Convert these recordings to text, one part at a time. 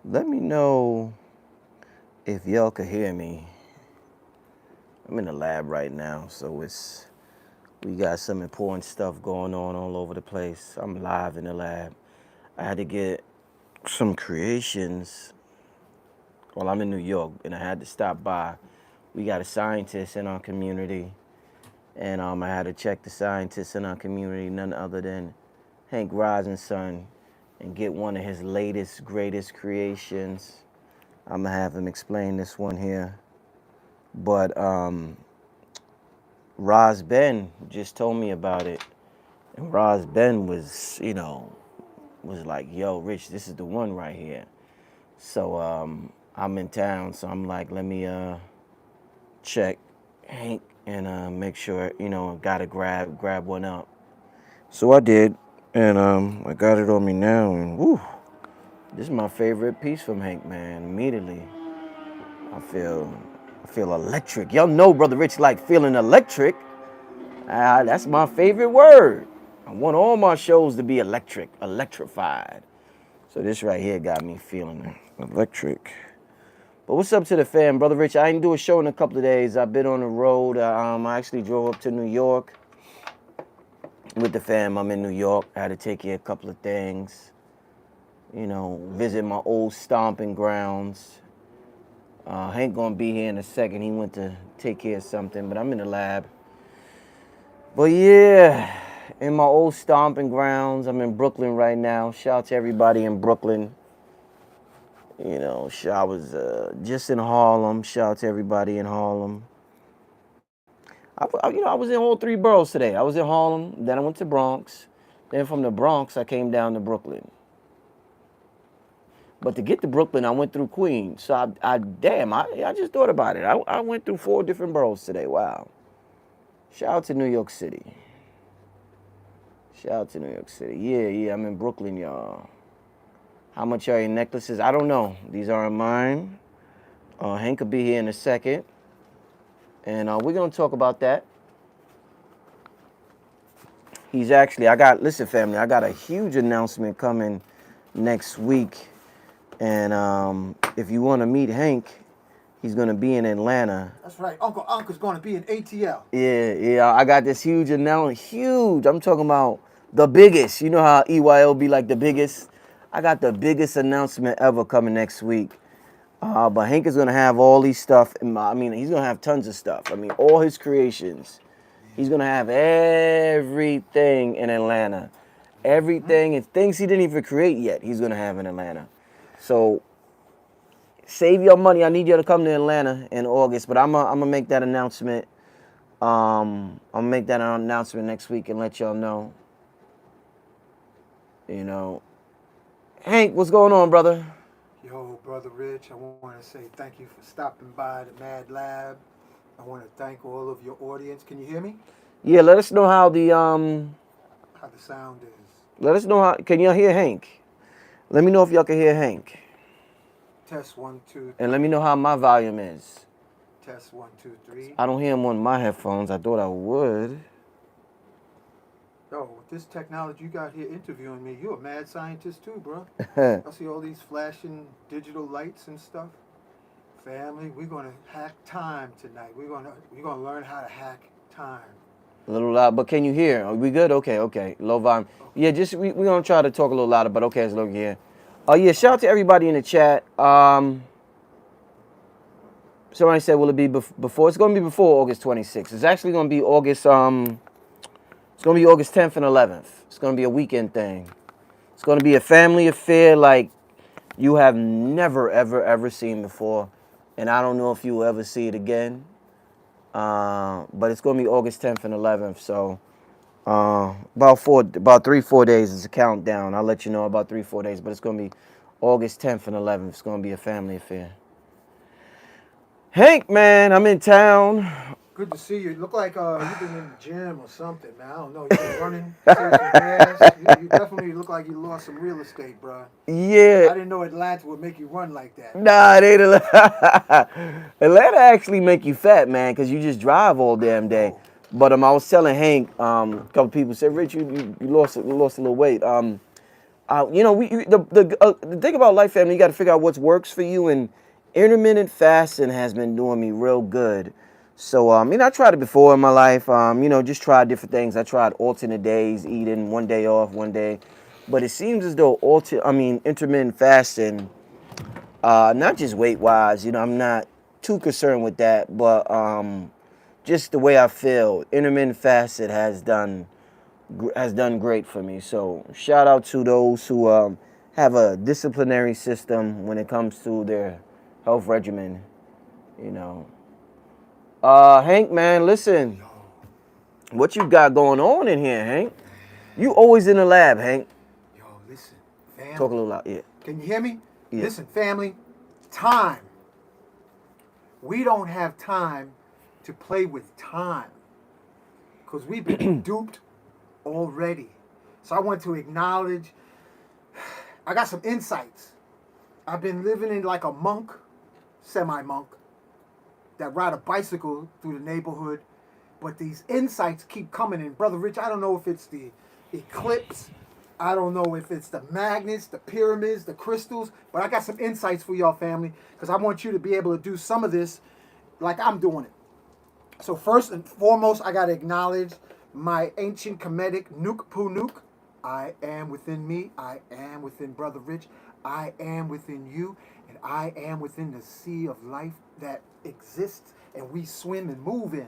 Let me know if y'all could hear me. I'm in the lab right now, so we got some important stuff going on all over the place. I'm live in the lab. I had to get some creations. Well, I'm in New York, and I had to stop by. We got a scientist in our community, and I had to check the scientist in our community, none other than Hankh son, and get one of his latest, greatest creations. I'm gonna have him explain this one here. But Roz Ben just told me about it. And Roz Ben was like, yo, Rich, this is the one right here. So I'm in town, so I'm like, let me check Hankh and make sure, gotta grab one up. So I did, and I got it on me now, and woo, this is my favorite piece from Hankh, man. Immediately, I feel I feel electric. Y'all know Brother Rich like feeling electric. That's my favorite word. I want all my shows to be electric, electrified. So this right here got me feeling electric. But what's up to the fam, Brother Rich? I didn't do a show in a couple of days. I've been on the road. I actually drove up to New York with the fam. I'm in New York. I had to take care of a couple of things. Visit my old stomping grounds. Hankh gonna be here in a second. He went to take care of something, but I'm in the lab. But yeah, in my old stomping grounds. I'm in Brooklyn right now. Shout out to everybody in Brooklyn. I was just in Harlem. Shout out to everybody in Harlem. I was in all three boroughs today. I was in Harlem, then I went to Bronx. Then from the Bronx, I came down to Brooklyn. But to get to Brooklyn, I went through Queens. So I just thought about it. I went through 4 different boroughs today. Wow. Shout out to New York City. Shout out to New York City. Yeah, I'm in Brooklyn, y'all. How much are your necklaces? I don't know. These aren't mine. Hankh will be here in a second. And we're going to talk about that. Listen, family, I got a huge announcement coming next week. And if you want to meet Hankh, he's going to be in Atlanta. That's right. Uncle is going to be in ATL. Yeah. I got this huge announcement. Huge. I'm talking about the biggest. You know how EYL be like the biggest? I got the biggest announcement ever coming next week. But Hankh is going to have all these stuff. He's going to have tons of stuff. All his creations. He's going to have everything in Atlanta. Everything and things he didn't even create yet, he's going to have in Atlanta. So save your money. I need you to come to Atlanta in August. But I'm going to make that announcement. I'll make that announcement next week and let y'all know. Hankh, what's going on, brother? Yo, Brother Rich, I want to say thank you for stopping by the Mad Lab. I want to thank all of your audience. Can you hear me? Yeah, let us know how the sound is. Let us know how. Can y'all hear Hankh? Let me know if y'all can hear Hankh. Test 1, 2, 3. And let me know how my volume is. Test 1, 2, 3. I don't hear him on my headphones. I thought I would. Yo, with this technology you got here interviewing me, you're a mad scientist too, bro. I see all these flashing digital lights and stuff. Family, we're gonna hack time tonight. We're gonna learn how to hack time. A little loud, but can you hear? Are we good? Okay. Low volume. Okay. Yeah, we're gonna try to talk a little louder, but okay, it's low here. Yeah, shout out to everybody in the chat. Somebody said, will it be before? It's gonna be before August 26th. It's actually gonna be August. It's gonna be August 10th and 11th. It's gonna be a weekend thing. It's gonna be a family affair like you have never, ever seen before, and I don't know if you will ever see it again. But it's gonna be August 10th and 11th. So about 3-4 days is a countdown. I'll let you know about 3-4 days. But it's gonna be August 10th and 11th. It's gonna be a family affair. Hankh, man, I'm in town. Good to see you. You look like you've been in the gym or something, man. I don't know. You've been running, saving some gas. You definitely look like you lost some real estate, bro. Yeah. I didn't know Atlanta would make you run like that. Nah, it ain't Atlanta actually make you fat, man, because you just drive all damn day. But I was telling Hankh, a couple people said, Rich, you lost a little weight. The thing about life, family, you got to figure out what works for you, and intermittent fasting has been doing me real good. So, I tried it before in my life. Just tried different things. I tried alternate days, eating one day off, one day, but it seems as though intermittent fasting, not just weight wise, I'm not too concerned with that, but just the way I feel, intermittent fasting has done great for me. So shout out to those who have a disciplinary system when it comes to their health regimen. You know, Hank, man, listen, what you got going on in here, Hank? You always in the lab, Hank. Yo, listen, family. Talk a little loud, yeah. Can you hear me? Yeah. Listen, family, time. We don't have time to play with time because we've been duped already. So I want to acknowledge, I got some insights. I've been living in like a monk, semi-monk, that ride a bicycle through the neighborhood. But these insights keep coming in. Brother Rich, I don't know if it's the eclipse. I don't know if it's the magnets, the pyramids, the crystals. But I got some insights for y'all, family. Because I want you to be able to do some of this like I'm doing it. So first and foremost, I got to acknowledge my ancient Kemetic Nuk Pu Nuk. I am within me. I am within Brother Rich. I am within you. And I am within the sea of life that exists and we swim and move in.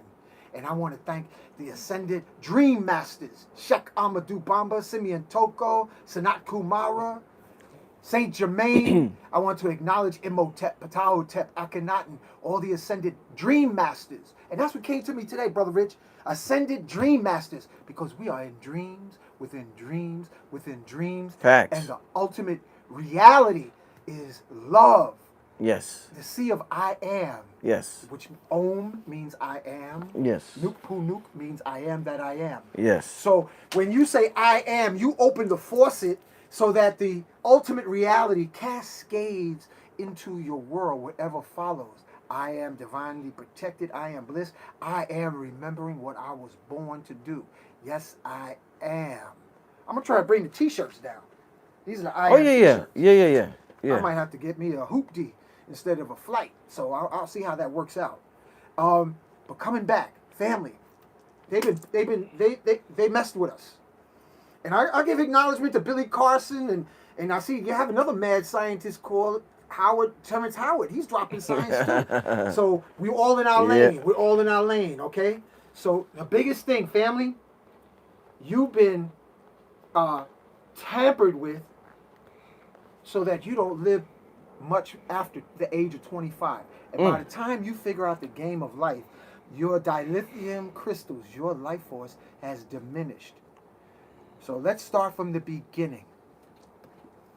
And I want to thank the ascended dream masters, Sheikh Amadou Bamba, Simeon Toko, Sanat Kumara, Saint Germain. I want to acknowledge Imhotep, Ptahotep, Akhenaten, all the ascended dream masters. And that's what came to me today, Brother Rich. Ascended dream masters, because we are in dreams, within dreams, within dreams. Facts. And the ultimate reality is love. Yes. The sea of I am. Yes. Which Om means I am. Yes. Nuk Pu Nuk means I am that I am. Yes. So when you say I am, you open the faucet so that the ultimate reality cascades into your world, whatever follows. I am divinely protected. I am bliss. I am remembering what I was born to do. Yes, I am. I'm going to try to bring the t-shirts down. These are the I am t-shirts. Yeah. I might have to get me a hoopty instead of a flight. So I'll see how that works out. But coming back, family, they messed with us. And I give acknowledgement to Billy Carson, and I see you have another mad scientist called Terrence Howard. He's dropping science too. So we're all in our lane. We're all in our lane, okay? So the biggest thing, family, you've been tampered with so that you don't live much after the age of 25. And by the time you figure out the game of life, your dilithium crystals, your life force has diminished. So let's start from the beginning.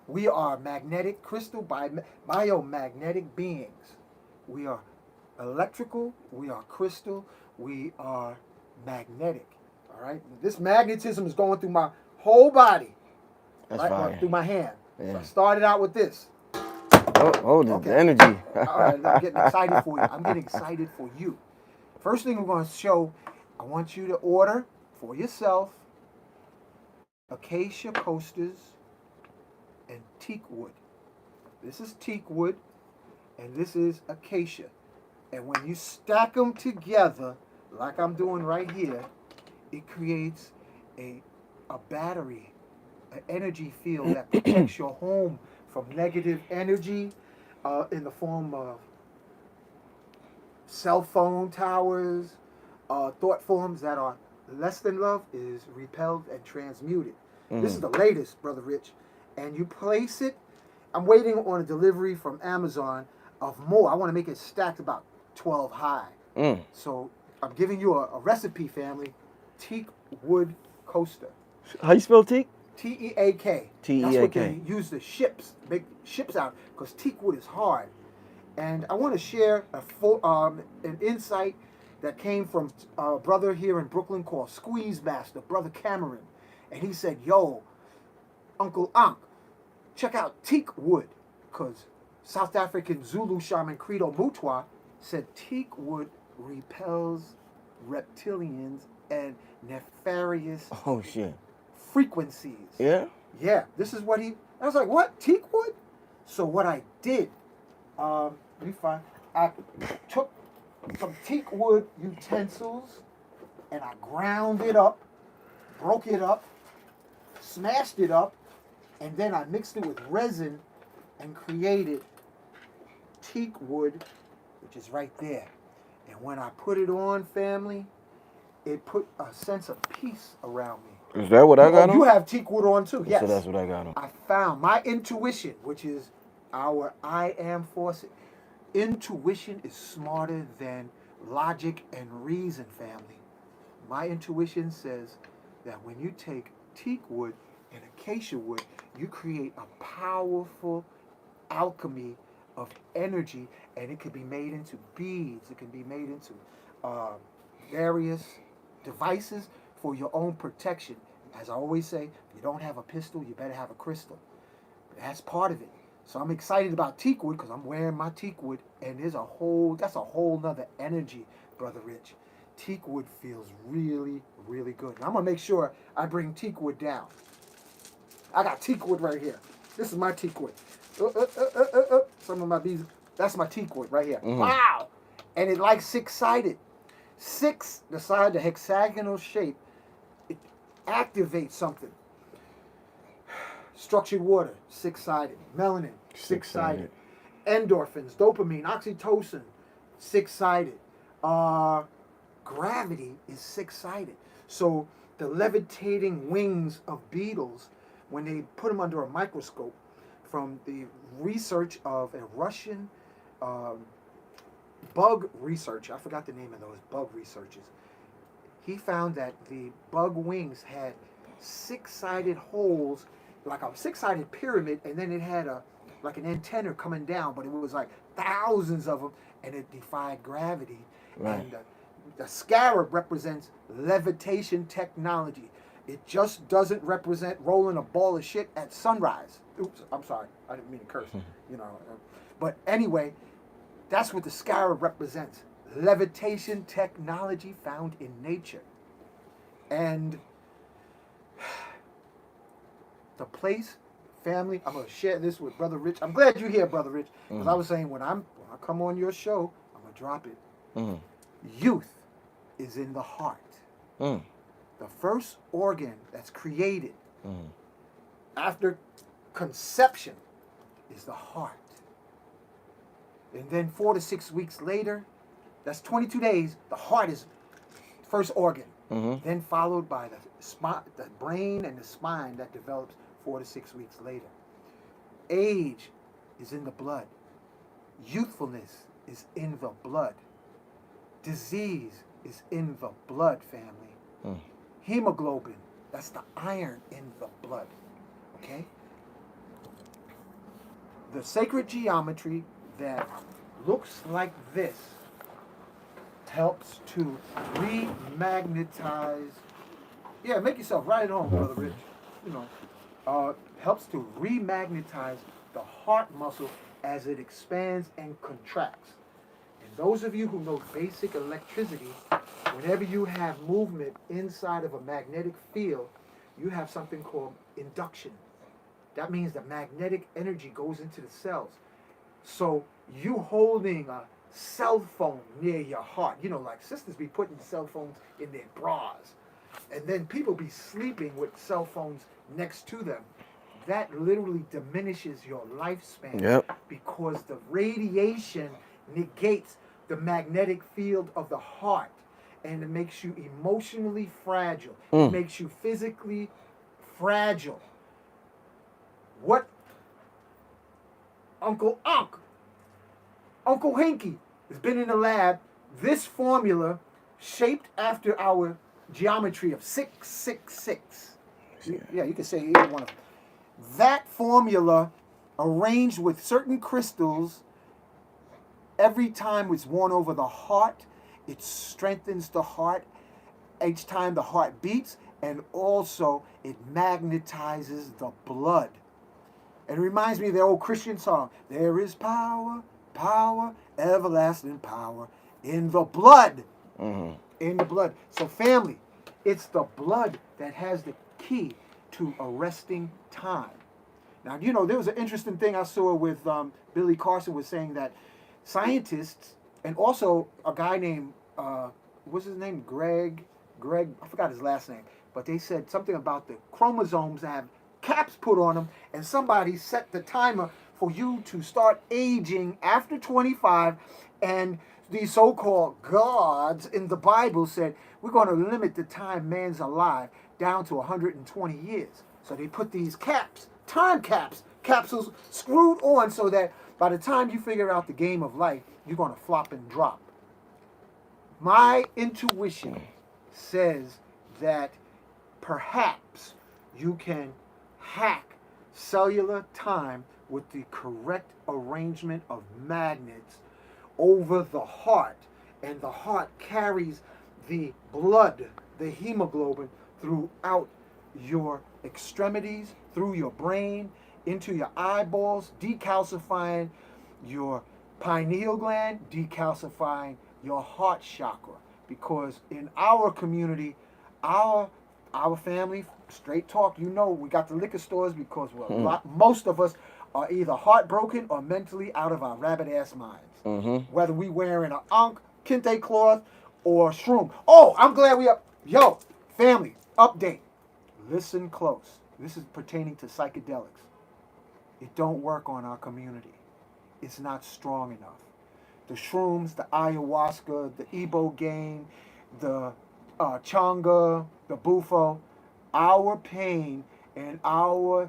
We are magnetic crystal biomagnetic beings. We are electrical, we are crystal, we are magnetic. All right? This magnetism is going through my whole body. That's fire. Through my hand. Yeah. So I started out with this. The energy. All right, I'm getting excited for you. I'm getting excited for you. First thing we're going to show, I want you to order for yourself acacia coasters and teak wood. This is teak wood, and this is acacia. And when you stack them together, like I'm doing right here, it creates a battery, an energy field that protects your home from negative energy in the form of cell phone towers, thought forms that are less than love is repelled and transmuted. This is the latest, Brother Rich. And you place it. I'm waiting on a delivery from Amazon of more. I want to make it stacked about 12 high. So I'm giving you a recipe, family. Teak wood coaster. How you spell teak? T-E-A-K. T-E-A-K. That's what they use the ships, make ships out, because teak wood is hard. And I want to share an insight that came from a brother here in Brooklyn called Squeeze Master, Brother Cameron. And he said, yo, Uncle Ankh, check out teak wood, because South African Zulu shaman Credo Mutwa said teak wood repels reptilians and nefarious frequencies. Yeah? Yeah, this is what he. I was like, what? Teak wood? So what I did, let me find. I took some teak wood utensils and I ground it up, broke it up, smashed it up, and then I mixed it with resin and created teak wood, which is right there. And when I put it on, family, it put a sense of peace around me. Is that what I got on? You have teak wood on too, yes. So that's what I got on. I found my intuition, which is our I am force. Intuition is smarter than logic and reason, family. My intuition says that when you take teak wood and acacia wood, you create a powerful alchemy of energy, and it can be made into beads. It can be made into various devices for your own protection. As I always say, if you don't have a pistol, you better have a crystal. That's part of it. So I'm excited about teak wood because I'm wearing my teak wood, and that's a whole nother energy, Brother Rich. Teak wood feels really, really good. And I'm gonna make sure I bring teak wood down. I got teak wood right here. This is my teak wood. Some of my bees. That's my teak wood right here. Mm-hmm. Wow! And it like six-sided. Six, the side, the hexagonal shape, it activates something. Structured water, six-sided. Melanin, six-sided. Endorphins, dopamine, oxytocin, six-sided. Gravity is six-sided. So the levitating wings of beetles, when they put them under a microscope, from the research of a Russian bug researcher, I forgot the name of those bug researchers, he found that the bug wings had six-sided holes, like a six-sided pyramid, and then it had like an antenna coming down, but it was like thousands of them, and it defied gravity. Right. And the scarab represents levitation technology. It just doesn't represent rolling a ball of shit at sunrise. Oops, I'm sorry, I didn't mean to curse. But anyway, that's what the scarab represents. Levitation technology found in nature. And the place, family, I'm going to share this with Brother Rich. I'm glad you're here, Brother Rich, because I was saying when I come on your show, I'm going to drop it. Mm. Youth is in the heart. Mm. The first organ that's created after conception is the heart. And then 4 to 6 weeks later, that's 22 days, the heart is first organ. Mm-hmm. Then followed by the brain and the spine that develops 4 to 6 weeks later. Age is in the blood. Youthfulness is in the blood. Disease is in the blood, family. Mm. Hemoglobin, that's the iron in the blood. Okay? The sacred geometry that looks like this helps to remagnetize. Yeah, make yourself right at home, Brother Rich. Helps to remagnetize the heart muscle as it expands and contracts. And those of you who know basic electricity, whenever you have movement inside of a magnetic field, you have something called induction. That means the magnetic energy goes into the cells. So you holding a cell phone near your heart, like sisters be putting cell phones in their bras, and then people be sleeping with cell phones next to them. That literally diminishes your lifespan because the radiation negates the magnetic field of the heart, and it makes you emotionally fragile. It makes you physically fragile. What Uncle Hankh has been in the lab. This formula, shaped after our geometry of 666. Yeah, you can say either one of them. That formula, arranged with certain crystals, every time it's worn over the heart, it strengthens the heart each time the heart beats, and also it magnetizes the blood. It reminds me of the old Christian song, there is power, everlasting power, in the blood. Mm-hmm. In the blood. So family, it's the blood that has the key to arresting time. Now, there was an interesting thing I saw with Billy Carson was saying that scientists and also a guy named, what's his name? Greg, I forgot his last name, but they said something about the chromosomes have caps put on them, and somebody set the timer for you to start aging after 25, and these so-called gods in the Bible said, we're going to limit the time man's alive down to 120 years. So they put these caps, capsules screwed on so that by the time you figure out the game of life, you're going to flop and drop. My intuition says that perhaps you can hack cellular time with the correct arrangement of magnets over the heart, and the heart carries the blood, the hemoglobin, throughout your extremities, through your brain, into your eyeballs, decalcifying your pineal gland, decalcifying your heart chakra. Because in our community, our family, straight talk, we got the liquor stores because most of us are either heartbroken or mentally out of our rabbit ass minds. Whether we wearing an Ankh, kente cloth, or shroom. Oh, I'm glad we up. Yo, family, update. Listen close. This is pertaining to psychedelics. It don't work on our community. It's not strong enough. The shrooms, the ayahuasca, the ibogaine, the changa, the bufo, our pain and our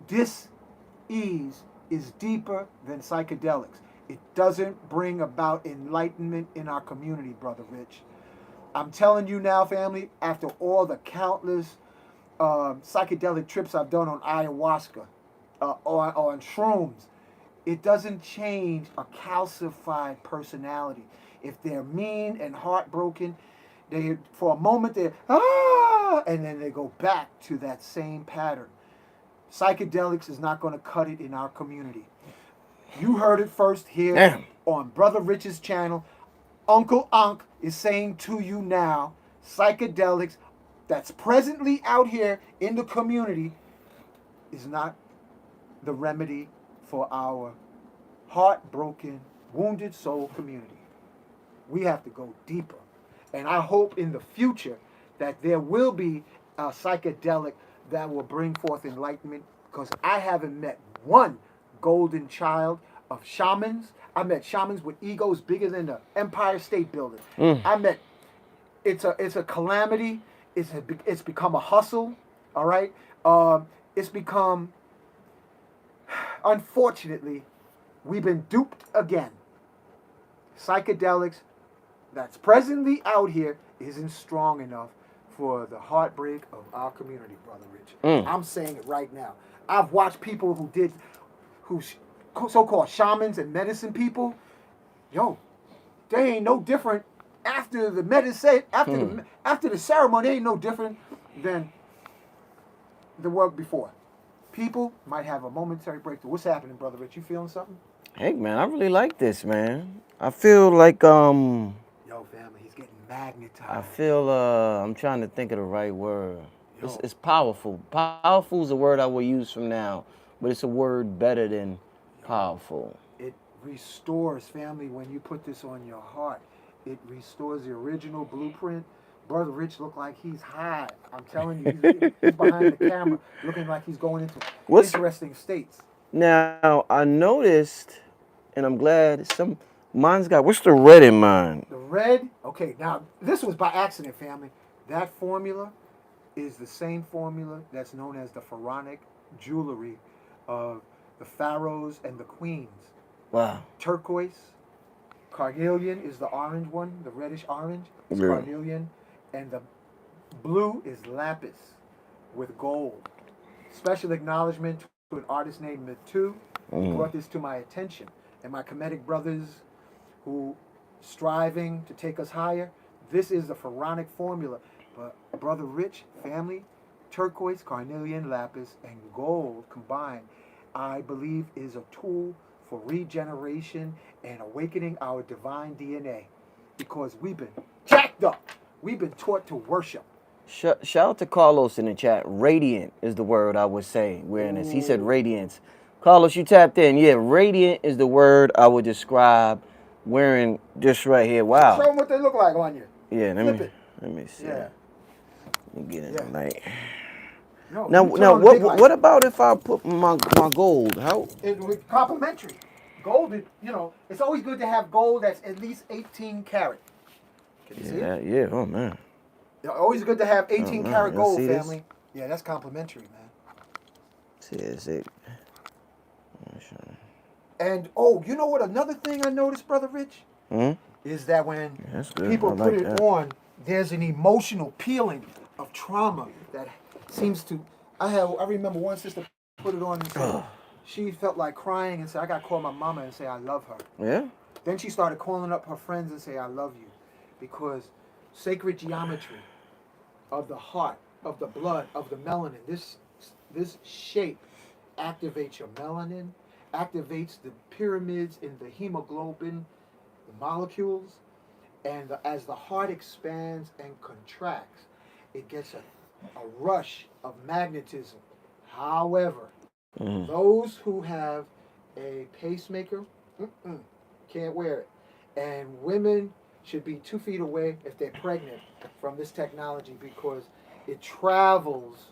dis-ease is deeper than psychedelics. It doesn't bring about enlightenment in our community, Brother Rich. I'm telling you now, family, after all the countless psychedelic trips I've done on ayahuasca, or on shrooms, it doesn't change a calcified personality. If they're mean and heartbroken, they for a moment they're and then they go back to that same pattern. Psychedelics is not going to cut it in our community. You heard it first here on Brother Rich's channel. Uncle Ankh is saying to you now, psychedelics that's presently out here in the community is not the remedy for our heartbroken, wounded soul community. We have to go deeper. And I hope in the future that there will be a psychedelic that will bring forth enlightenment, because I haven't met one golden child of shamans. I met shamans with egos bigger than the Empire State Building. I met, it's a calamity. It's become a hustle, all right? It's become, unfortunately, we've been duped again. Psychedelics that's presently out here isn't strong enough for the heartbreak of our community, Brother Rich. I'm saying it right now. I've watched people who so-called shamans and medicine people, they ain't no different after the medicine, after the ceremony, they ain't no different than the work before. People might have a momentary breakthrough. What's happening, Brother Rich? You feeling something? Hey, man, I really like this, man. I feel like, Yo, family, he's getting magnetized. I feel, I'm trying to think of the right word. It's powerful. Powerful is a word I will use from now, but it's a word better than powerful. It restores, family, when you put this on your heart. It restores the original blueprint. Brother Rich look like he's high. I'm telling you, he's behind the camera looking like he's going into interesting states. Now, I noticed, and I'm glad mine's got, what's the red in mine? The red? Okay, now, this was by accident, family. That formula is the same formula that's known as the pharaonic jewelry of the pharaohs and the queens. Wow. Turquoise. Carnelian is the orange one, the reddish orange. It's carnelian. And the blue is lapis with gold. Special acknowledgement to an artist named Mitu. He brought this to my attention. And my Kemetic brothers who striving to take us higher, this is the pharaonic formula. But Brother Rich, family, turquoise, carnelian, lapis, and gold combined, I believe is a tool for regeneration and awakening our divine DNA. Because we've been jacked up. We've been taught to worship. Shout out to Carlos in the chat. Radiant is the word I would say wearing this. He said radiance. Carlos, you tapped in. Yeah, radiant is the word I would describe wearing this right here. Wow. Show them what they look like on you. Yeah, Flip let me see. Yeah. Let me get in Yeah. the light. No, Now, you turn on the big light. what about if I put my gold? How? It was complimentary. Gold, it's always good to have gold that's at least 18 karat. Can you see it? Yeah. Oh man. Always good to have 18 karat Y'all gold, see this? family. Yeah, that's complimentary, man. See, is it? And you know what? Another thing I noticed, Brother Rich, is that when That's good. people I put like it that. on, there's an emotional peeling of trauma that seems to. I remember one sister put it on and said she felt like crying and said, "I got to call my mama and say I love her." Yeah. Then she started calling up her friends and say, "I love you," because sacred geometry of the heart, of the blood, of the melanin. This shape activates your melanin, activates the pyramids in the hemoglobin, the molecules, and as the heart expands and contracts, it gets a rush of magnetism. However, those who have a pacemaker can't wear it, and women should be 2 feet away if they're pregnant from this technology because it travels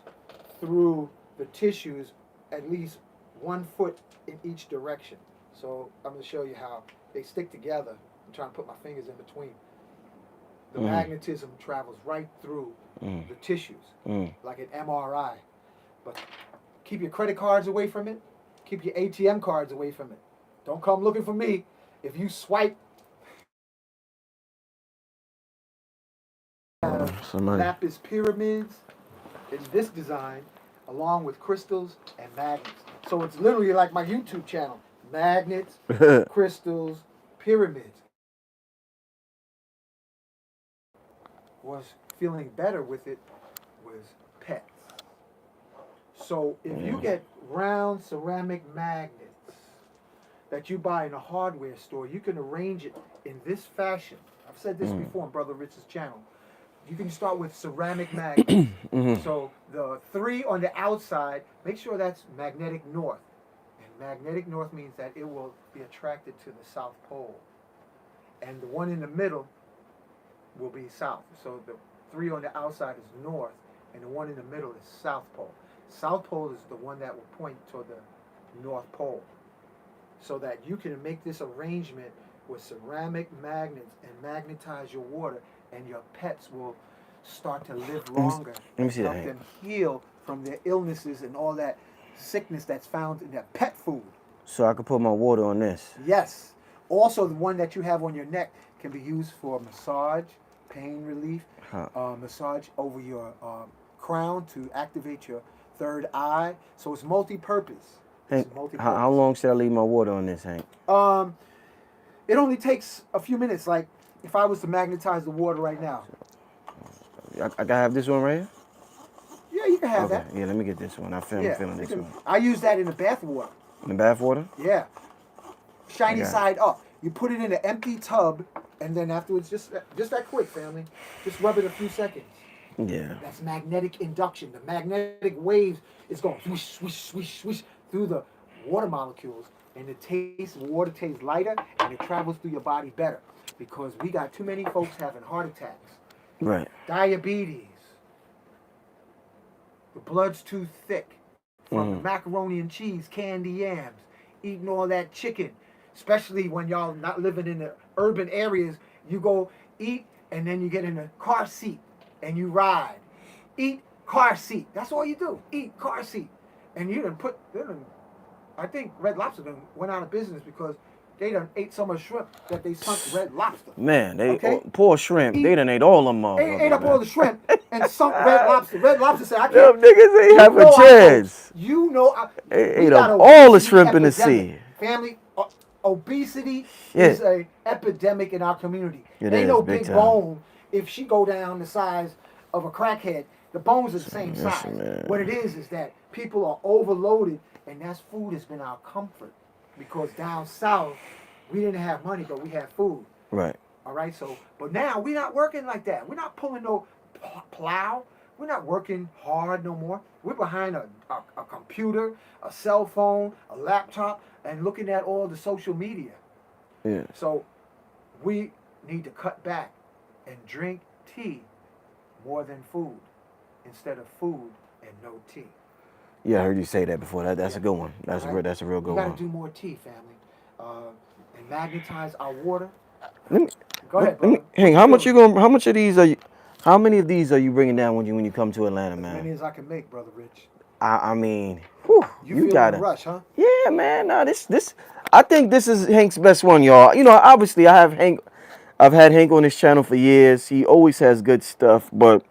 through the tissues at least 1 foot in each direction. So I'm going to show you how they stick together. I'm trying to put my fingers in between. The magnetism travels right through the tissues, like an MRI. But keep your credit cards away from it. Keep your ATM cards away from it. Don't come looking for me. If you swipe lapis pyramids in this design, along with crystals and magnets. So it's literally like my YouTube channel. Magnets, crystals, pyramids. Was feeling better with it was pets. So if you get round ceramic magnets that you buy in a hardware store, you can arrange it in this fashion. I've said this before on Brother Rich's channel. You can start with ceramic magnets. So the 3 on the outside, make sure that's magnetic north. And magnetic north means that it will be attracted to the South Pole. And the one in the middle will be south. So the 3 on the outside is north, and the one in the middle is South Pole. South Pole is the one that will point toward the North Pole. So that you can make this arrangement with ceramic magnets and magnetize your water, and your pets will start to live longer and help them heal from their illnesses and all that sickness that's found in their pet food. So I could put my water on this? Yes. Also, the one that you have on your neck can be used for massage, pain relief, massage over your crown to activate your third eye. So it's multi-purpose. Hank, how long should I leave my water on this, Hank? It only takes a few minutes. Like if I was to magnetize the water right now. I gotta have this one right here? Yeah, you can have that. Yeah, let me get this one. I'm feeling this one. I use that in the bath water. In the bath water? Yeah. Shiny side up. You put it in an empty tub, and then afterwards, just that quick, family. Just rub it a few seconds. Yeah. That's magnetic induction. The magnetic waves is going swoosh, swoosh, swoosh, swoosh through the water molecules, and water tastes lighter, and it travels through your body better. Because we got too many folks having heart attacks. Right. Diabetes. The blood's too thick. From the macaroni and cheese, candy yams, eating all that chicken. Especially when y'all not living in the urban areas, you go eat and then you get in a car seat and you ride. Eat, car seat. That's all you do. Eat, car seat. And I think Red Lobster went out of business because they done ate so much shrimp that they sunk Red Lobster. Man, poor shrimp. They done ate all them motherfuckers. They ate up all the shrimp and sunk Red Lobster. Red Lobster said, I can't. Them niggas ain't have a chance. They ate up all the shrimp in the sea. Family, obesity is an epidemic in our community. Ain't no big bone if she go down the size of a crackhead. The bones are the same size. Man. What it is that people are overloaded, and that's food has been our comfort. Because down south, we didn't have money, but we had food. Right. All right, but now we're not working like that. We're not pulling no plow. We're not working hard no more. We're behind a computer, a cell phone, a laptop, and looking at all the social media. Yeah. So we need to cut back and drink tea more than food instead of food and no tea. Yeah, I heard you say that before. That's Yeah. a good one. Right? That's a real We good got one. to do more tea, family, and magnetize our water. Let me, Go ahead, let me, brother. What Hank, you how much you feeling? going? How much of these are you? How many of these are you bringing down when you come to Atlanta, As man? many as I can make, brother Rich. I mean, whew, You you feeling the gotta. rush, huh? Yeah, man. No, this. I think this is Hank's best one, y'all. You know, obviously, I have Hank. I've had Hank on this channel for years. He always has good stuff, but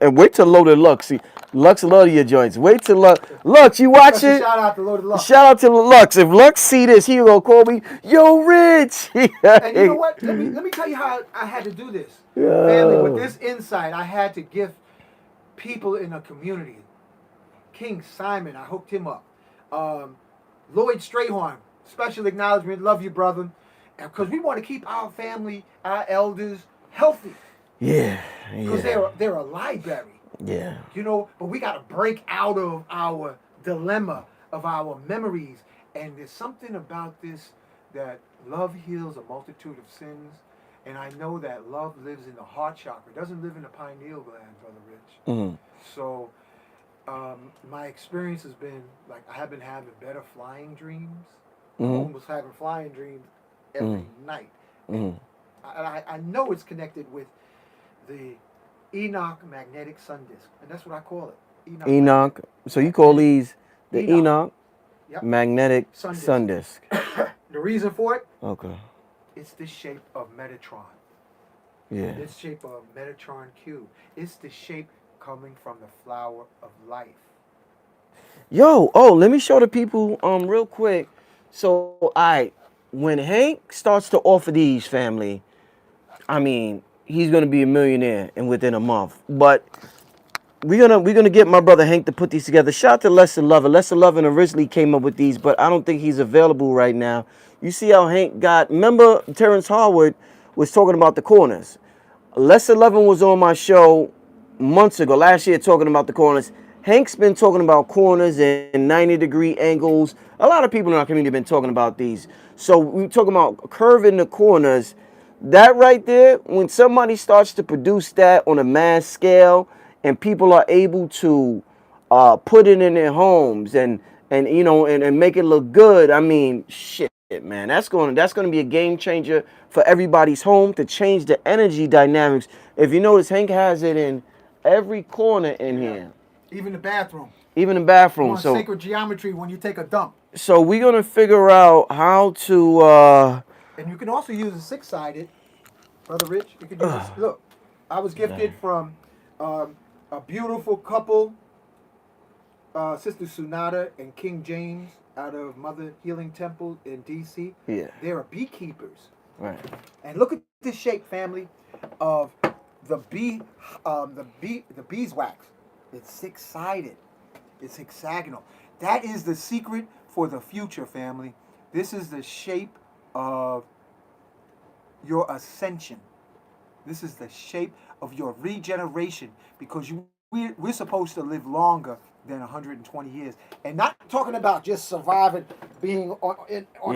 and wait till Loaded Lux. See, Lux love your joints. Wait till Lux. You watch Special it. shout out to Loaded Lux. Shout out to Lux. If Lux see this, he gonna call me, Yo, Rich. And you know what? Let me tell you how I had to do this. Family, with Yo. this insight, I had to give people in the community. King Simon, I hooked him up. Lloyd Strayhorn, special acknowledgement. Love you, brother. Because we want to keep our family, our elders, healthy. Yeah. Because Yeah. they're a library. Yeah. You know, but we got to break out of our dilemma of our memories. And there's something about this that love heals a multitude of sins. And I know that love lives in the heart chakra. It doesn't live in the pineal gland, Brother Rich. Mm-hmm. So my experience has been like I have been having better flying dreams. I'm Mm-hmm. almost having flying dreams every night. Mm-hmm. I know it's connected with the Enoch magnetic sun disk, and that's what I call it. Enoch. So you call these the Enoch. Enoch Yep. magnetic Sun sun disk. disk. The reason for it, Okay. it's the shape of Metatron. Yeah. This shape of Metatron cube. It's the shape coming from the flower of life. Yo, oh, let me show the people real quick. So when Hank starts to offer these, family, I mean, he's gonna be a millionaire and within a month. But we're gonna get my brother Hank to put these together. Shout out to Lester Lover. Lester Lover originally came up with these, but I don't think he's available right now. You see how Hank got, remember Terrence Howard was talking about the corners. Lester Levin was on my show months ago, last year, talking about the corners. Hank's been talking about corners and 90-degree angles. A lot of people in our community have been talking about these. So we're talking about curving the corners. That right there, when somebody starts to produce that on a mass scale and people are able to put it in their homes and you know and make it look good, I mean, shit, man, that's going to be a game changer for everybody's home to change the energy dynamics. If you notice, Hank has it in every corner in here, Even the bathroom. even the You bathroom. want sacred geometry when you take a dump. So we're gonna figure out how to. And you can also use a six-sided, Brother Rich. You could use this. Look, I was gifted from a beautiful couple, Sister Sunada and King James, out of Mother Healing Temple in D.C. Yeah. They are beekeepers. Right. And look at this shape, family, of the beeswax. It's six-sided. It's hexagonal. That is the secret for the future, family. This is the shape of your ascension. This is the shape of your regeneration, because we're supposed to live longer than 120 years. And not talking about just surviving being on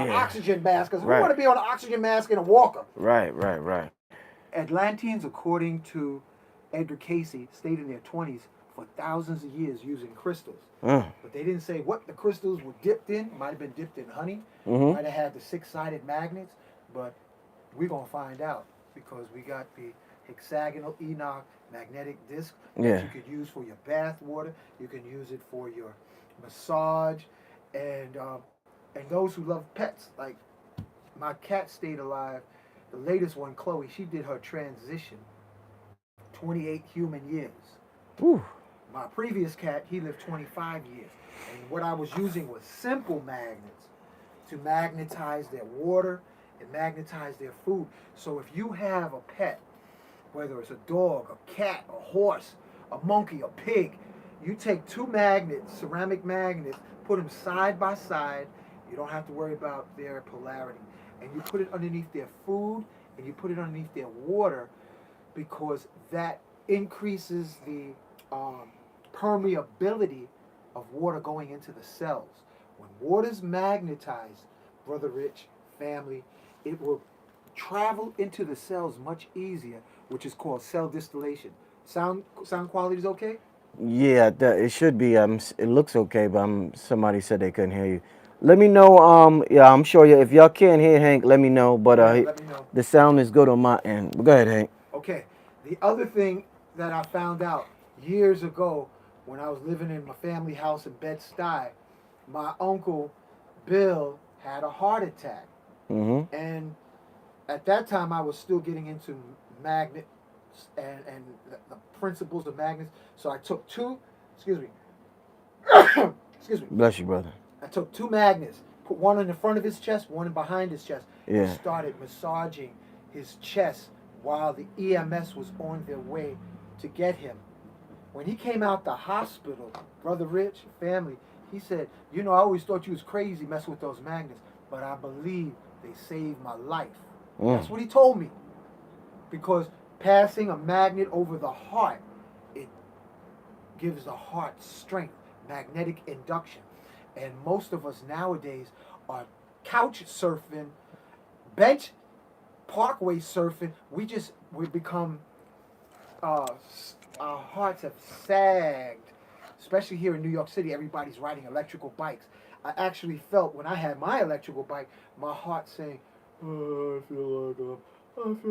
an oxygen mask, because we want to be on an oxygen mask in a walker. Right. Atlanteans, according to Edgar Casey, stayed in their 20s for thousands of years using crystals. But they didn't say what the crystals were dipped in. Might have been dipped in honey. Might have had the six-sided magnets. But we're going to find out, because we got the hexagonal Enoch magnetic disc that you could use for your bath water. You can use it for your massage. And those who love pets, like my cat stayed alive. The latest one, Chloe, she did her transition 28 human years. Whew. My previous cat, he lived 25 years. And what I was using was simple magnets to magnetize their water and magnetize their food. So if you have a pet, whether it's a dog, a cat, a horse, a monkey, a pig, you take two magnets, ceramic magnets, put them side by side. You don't have to worry about their polarity. And you put it underneath their food and you put it underneath their water, because that increases the permeability of water going into the cells. When water's magnetized, Brother Rich, family, it will travel into the cells much easier, which is called cell distillation. Sound quality is okay? Yeah, it should be. It looks okay, but somebody said they couldn't hear you. Let me know. Yeah, I'm sure you. If y'all can't hear Hank, let me know. But Yeah, let me know. the sound is good on my end. But go ahead, Hank. Okay. The other thing that I found out years ago when I was living in my family house in Bed-Stuy, my uncle Bill had a heart attack. Mm-hmm. And at that time, I was still getting into magnets and the principles of magnets. So I took two, excuse me, excuse me. Bless you, brother. I took two magnets, put one in the front of his chest, one behind his chest, and Yeah. started massaging his chest while the EMS was on their way to get him. When he came out the hospital, Brother Rich, family, he said, you know, I always thought you was crazy messing with those magnets, but I believe they saved my life. That's what he told me. Because passing a magnet over the heart, it gives the heart strength, magnetic induction. And most of us nowadays are couch surfing, bench parkway surfing. We become, our hearts have sagged, especially here in New York City. Everybody's riding electrical bikes. I actually felt when I had my electrical bike, my heart saying, oh, I feel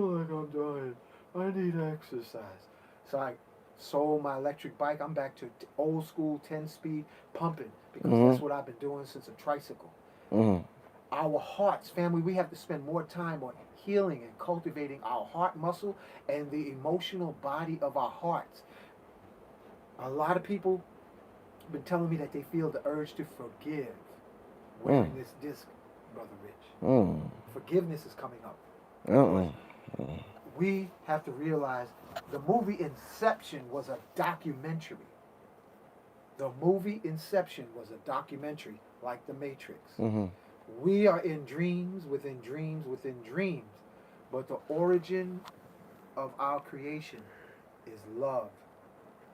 like I'm dying. I need exercise. So I sold my electric bike. I'm back to old school 10-speed pumping because that's what I've been doing since a tricycle. Mm-hmm. Our hearts, family, we have to spend more time on healing and cultivating our heart muscle and the emotional body of our hearts. A lot of people have been telling me that they feel the urge to forgive wearing this disc, Brother Rich. Forgiveness is coming up. We have to realize the movie Inception was a documentary. The movie Inception was a documentary like The Matrix. We are in dreams within dreams within dreams, but the origin of our creation is love.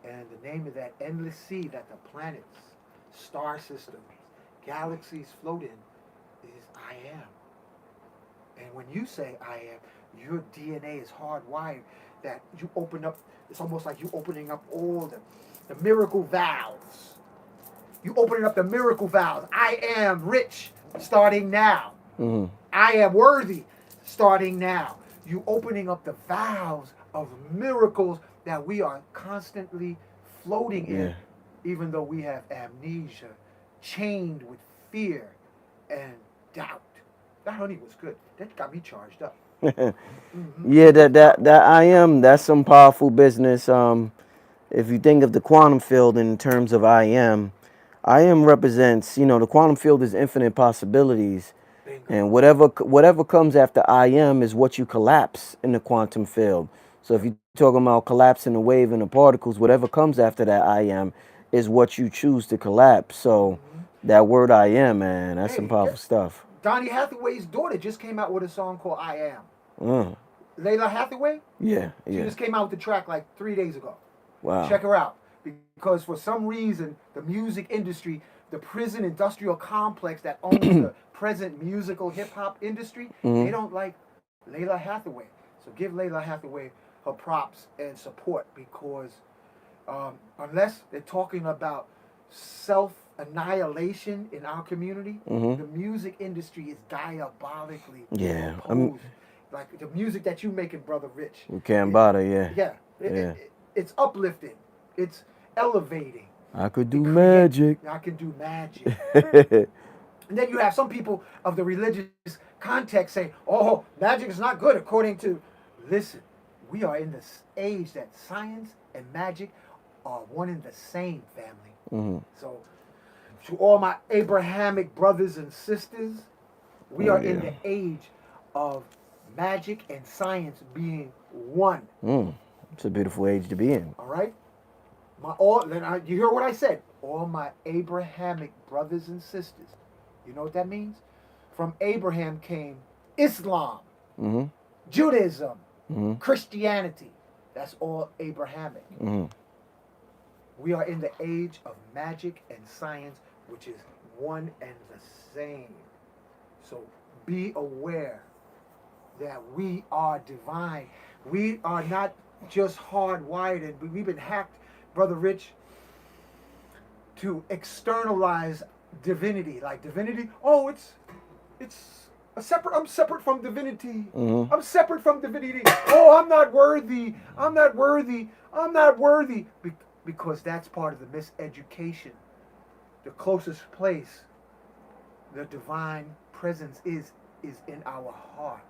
And the name of that endless sea that the planets, star systems, galaxies float in is I am. And when you say I am, your DNA is hardwired that you open up, it's almost like you opening up all the miracle valves. You opening up the miracle valves. I am rich starting now. I am worthy starting now. You opening up the valves of miracles that we are constantly floating in, even though we have amnesia, chained with fear and doubt. That honey was good. That got me charged up. Yeah, that I am. That's some powerful business. If you think of the quantum field in terms of I am represents. The quantum field is infinite possibilities. Bingo. And whatever comes after I am is what you collapse in the quantum field. So if you're talking about collapsing the wave and the particles, whatever comes after that I am is what you choose to collapse. So that word I am, man, that's some powerful stuff. Donny Hathaway's daughter just came out with a song called I Am. Layla Hathaway? Yeah. She just came out with the track like 3 days ago. Wow. Check her out. Because for some reason, the music industry, the prison industrial complex that owns the present musical hip hop industry, they don't like Layla Hathaway. So give Layla Hathaway her props and support because unless they're talking about self-annihilation in our community, the music industry is diabolically opposed. Like the music that you making, Brother Rich. We can't bother, yeah. It's uplifting. It's elevating. I could do magic. I can do magic. And then you have some people of the religious context saying, oh, magic is not good according to... Listen, we are in this age that science and magic are one and the same, family. So to all my Abrahamic brothers and sisters, we are in the age of magic and science being one. It's a beautiful age to be in. All right? You hear what I said? All my Abrahamic brothers and sisters. You know what that means? From Abraham came Islam, Judaism, Christianity. That's all Abrahamic. We are in the age of magic and science, which is one and the same. So be aware that we are divine. We are not just hardwired, and we've been hacked, Brother Rich, to externalize divinity. Like divinity, oh, it's a separate. I'm separate from divinity. I'm separate from divinity. Oh, I'm not worthy. I'm not worthy. I'm not worthy. Because that's part of the miseducation. The closest place the divine presence is in our hearts.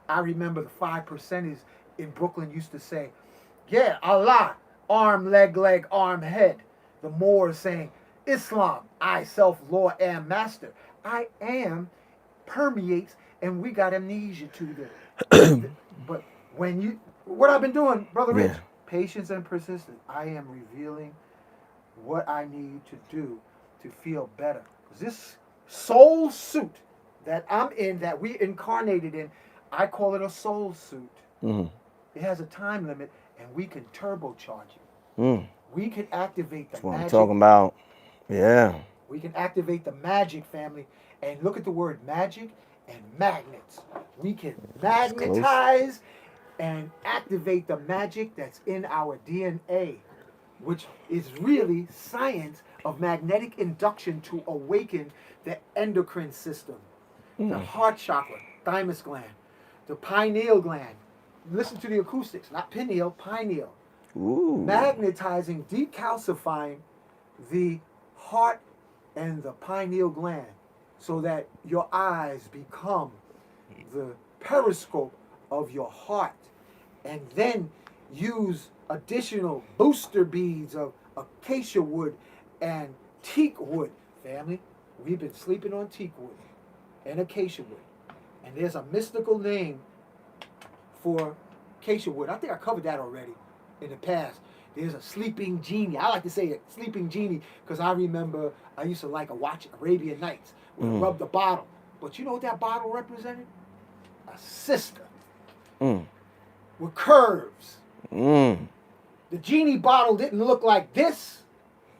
I remember the 5%ers in Brooklyn used to say, yeah, Allah, arm, leg, arm, head. The Moors saying, Islam, I, self, law, am master. I am permeates, and we got amnesia to this. But when you, what I've been doing, Brother Rich, patience and persistence. I am revealing what I need to do to feel better. This soul suit that I'm in, that we incarnated in, I call it a soul suit. It has a time limit, and we can turbocharge it. We can activate the That's what magic. I'm talking about. Yeah. We can activate the magic, family. And look at the word magic and magnets. We can magnetize and activate the magic that's in our DNA, which is really science of magnetic induction to awaken the endocrine system, the heart chakra, thymus gland, the pineal gland. Listen to the acoustics, not pineal, pineal. Magnetizing, decalcifying the heart and the pineal gland so that your eyes become the periscope of your heart, and then use additional booster beads of acacia wood and teak wood. Family, we've been sleeping on teak wood and acacia wood, and there's a mystical name for acacia wood. I think I covered that already in the past. There's a sleeping genie. I like to say it, sleeping genie, because I remember I used to like watch Arabian Nights. We rub the bottle. But you know what that bottle represented? A sister with curves. The genie bottle didn't look like this.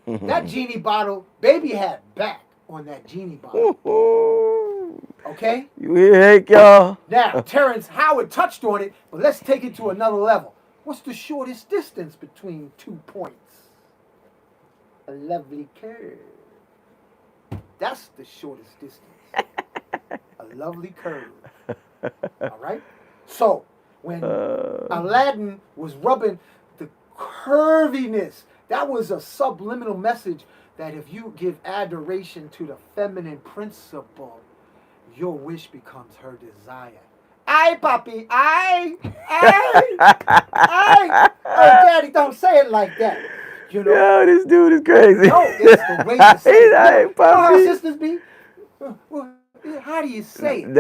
That genie bottle, baby had back on that genie bottle. Okay? You hear, Hank, y'all? Now, Terrence Howard touched on it, but let's take it to another level. What's the shortest distance between 2 points? A lovely curve. That's the shortest distance. A lovely curve. All right? So, when Aladdin was rubbing the curviness, that was a subliminal message that if you give adoration to the feminine principle, your wish becomes her desire. Aye, Papi, aye. Oh, Daddy, don't say it like that. You know? Yo, this dude is crazy. No, it's the way to say it. Aye, You know how Papi. sisters be? Well, how do you say it?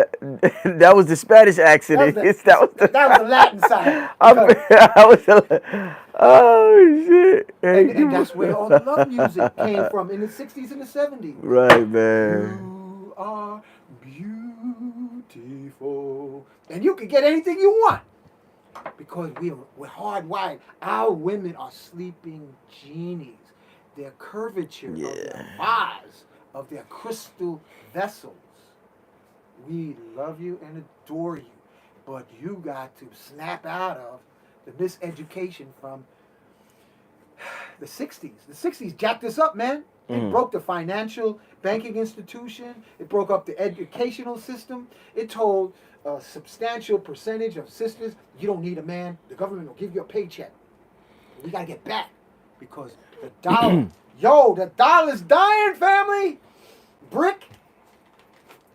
That was the Spanish accent. That was the Latin side. Oh, shit. And that's where all the love music came from in the 60s and the 70s. Right, man. You are beautiful. And you can get anything you want. Because we're hardwired. Our women are sleeping genies. Their curvature of their vase, of their crystal vessels. We love you and adore you. But you got to snap out of the miseducation from the 60s. The 60s jacked us up, man. It broke the financial banking institution. It broke up the educational system. It told a substantial percentage of sisters, you don't need a man. The government will give you a paycheck. We got to get back because the dollar, the dollar's dying, family. BRIC,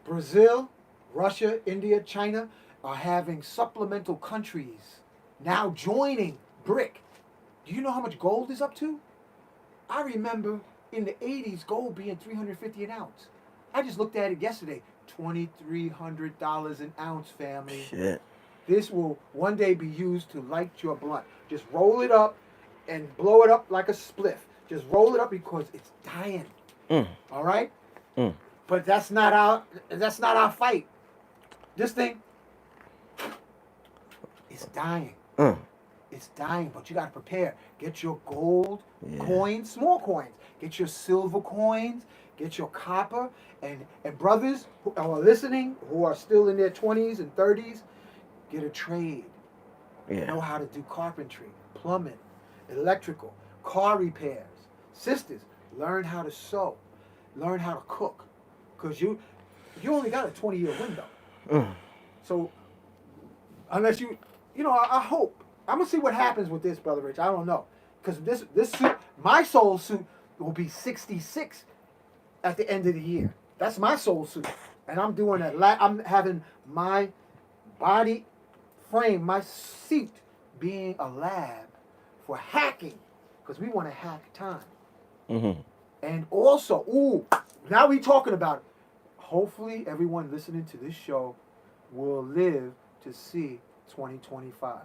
Brazil, Russia, India, China are having supplemental countries now joining BRIC. Do you know how much gold is up to? I remember in the 80s, gold being $350 an ounce. I just looked at it yesterday. $2,300 an ounce, family. Shit. This will one day be used to light your blunt. Just roll it up and blow it up like a spliff. Just roll it up because it's dying. All right? But that's not our fight. This thing is dying. It's dying, but you got to prepare. Get your gold Yeah. coins, small coins. Get your silver coins. Get your copper. And brothers who are listening, who are still in their 20s and 30s, get a trade. Yeah. Know how to do carpentry, plumbing, electrical, car repairs. Sisters, learn how to sew. Learn how to cook. Because you only got a 20-year window. So unless you know, I hope. I'm gonna see what happens with this, Brother Rich. I don't know, because this suit, my soul suit, will be 66 at the end of the year. That's my soul suit, and I'm doing that. I'm having my body frame, my seat, being a lab for hacking, because we want to hack time. Mm-hmm. And also, now we talking about it. Hopefully, everyone listening to this show will live to see 2025.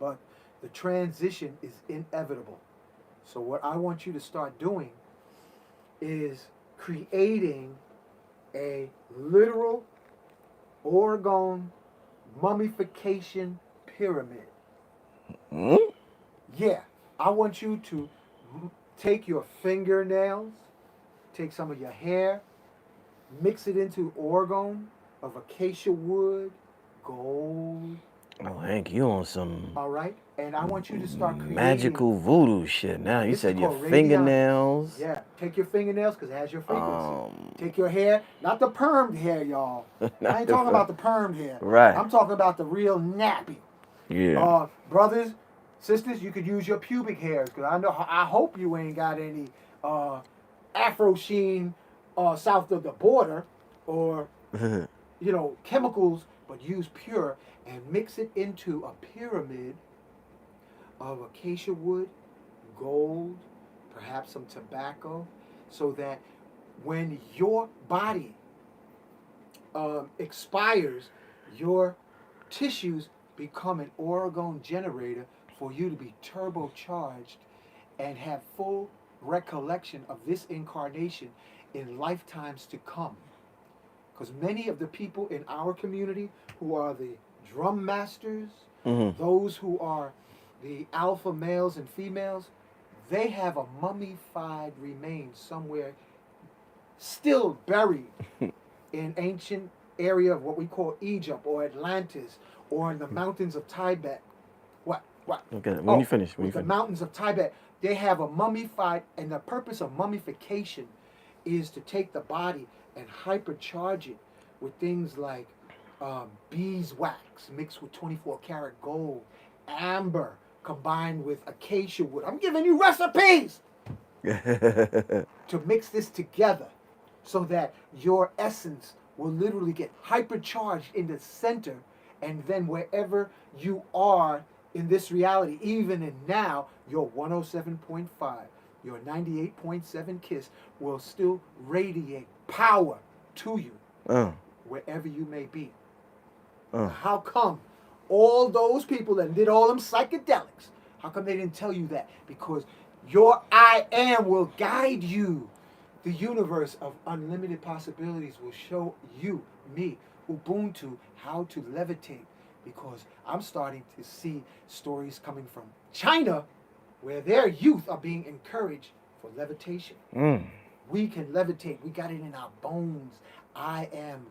But the transition is inevitable. So what I want you to start doing is creating a literal orgone mummification pyramid. Mm-hmm. Yeah, I want you to take your fingernails, take some of your hair, mix it into orgone of acacia wood, gold. Oh, Hank, you on some All right, and I want you to start creating magical voodoo shit now. You This said is your called Radionics. fingernails. Yeah, take your fingernails because it has your frequency. Um, Take your hair, not the permed hair, y'all. Not I ain't the talking per- about the permed hair. Right. I'm talking about the real nappy. Yeah. Brothers, sisters, you could use your pubic hairs because I hope you ain't got any Afro sheen south of the border or chemicals, but use pure and mix it into a pyramid of acacia wood, gold, perhaps some tobacco, so that when your body expires, your tissues become an orgone generator for you to be turbocharged and have full recollection of this incarnation in lifetimes to come. Because many of the people in our community who are the drum masters, Mm-hmm. those who are the alpha males and females, they have a mummified remains somewhere still buried in ancient area of what we call Egypt or Atlantis or in the mountains of Tibet. What? Okay, when you finish. The mountains of Tibet, they have a mummified, and the purpose of mummification is to take the body and hypercharge it with things like beeswax mixed with 24 karat gold, amber combined with acacia wood. I'm giving you recipes to mix this together so that your essence will literally get hypercharged in the center, and then wherever you are in this reality, even in now, your 107.5, your 98.7 kiss will still radiate power to you wherever you may be. How come all those people that did all them psychedelics, how come they didn't tell you that? Because your I am will guide you. The universe of unlimited possibilities will show you, me, Ubuntu, how to levitate. Because I'm starting to see stories coming from China where their youth are being encouraged for levitation. We can levitate. We got it in our bones. I am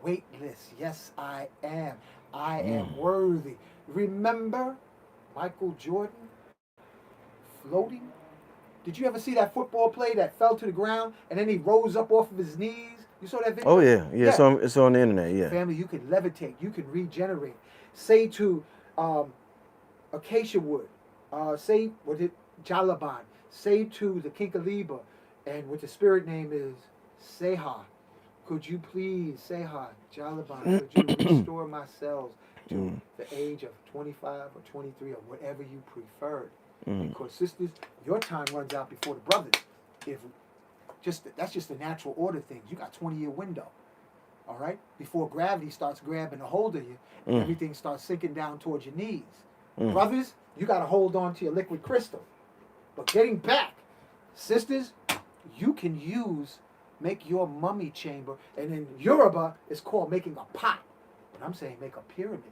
weightless. Yes, I am. I am worthy. Remember Michael Jordan floating? Did you ever see that football play that fell to the ground and then he rose up off of his knees? You saw that video? Oh yeah. It's on the internet. Yeah. Family, you can levitate. You can regenerate. Say to acacia wood. Say what it Jalaban. Say to the Kinkaliba, and what the spirit name is Seha. Could you please, Seha, Jalaban, could you restore my cells to the age of 25 or 23 or whatever you preferred? Because sisters, your time runs out before the brothers. That's just a natural order thing. You got 20-year window. All right? Before gravity starts grabbing a hold of you, and everything starts sinking down towards your knees. Brothers, you got to hold on to your liquid crystal. But getting back, sisters, you can make your mummy chamber, and in Yoruba, it's called making a pot. But I'm saying make a pyramid.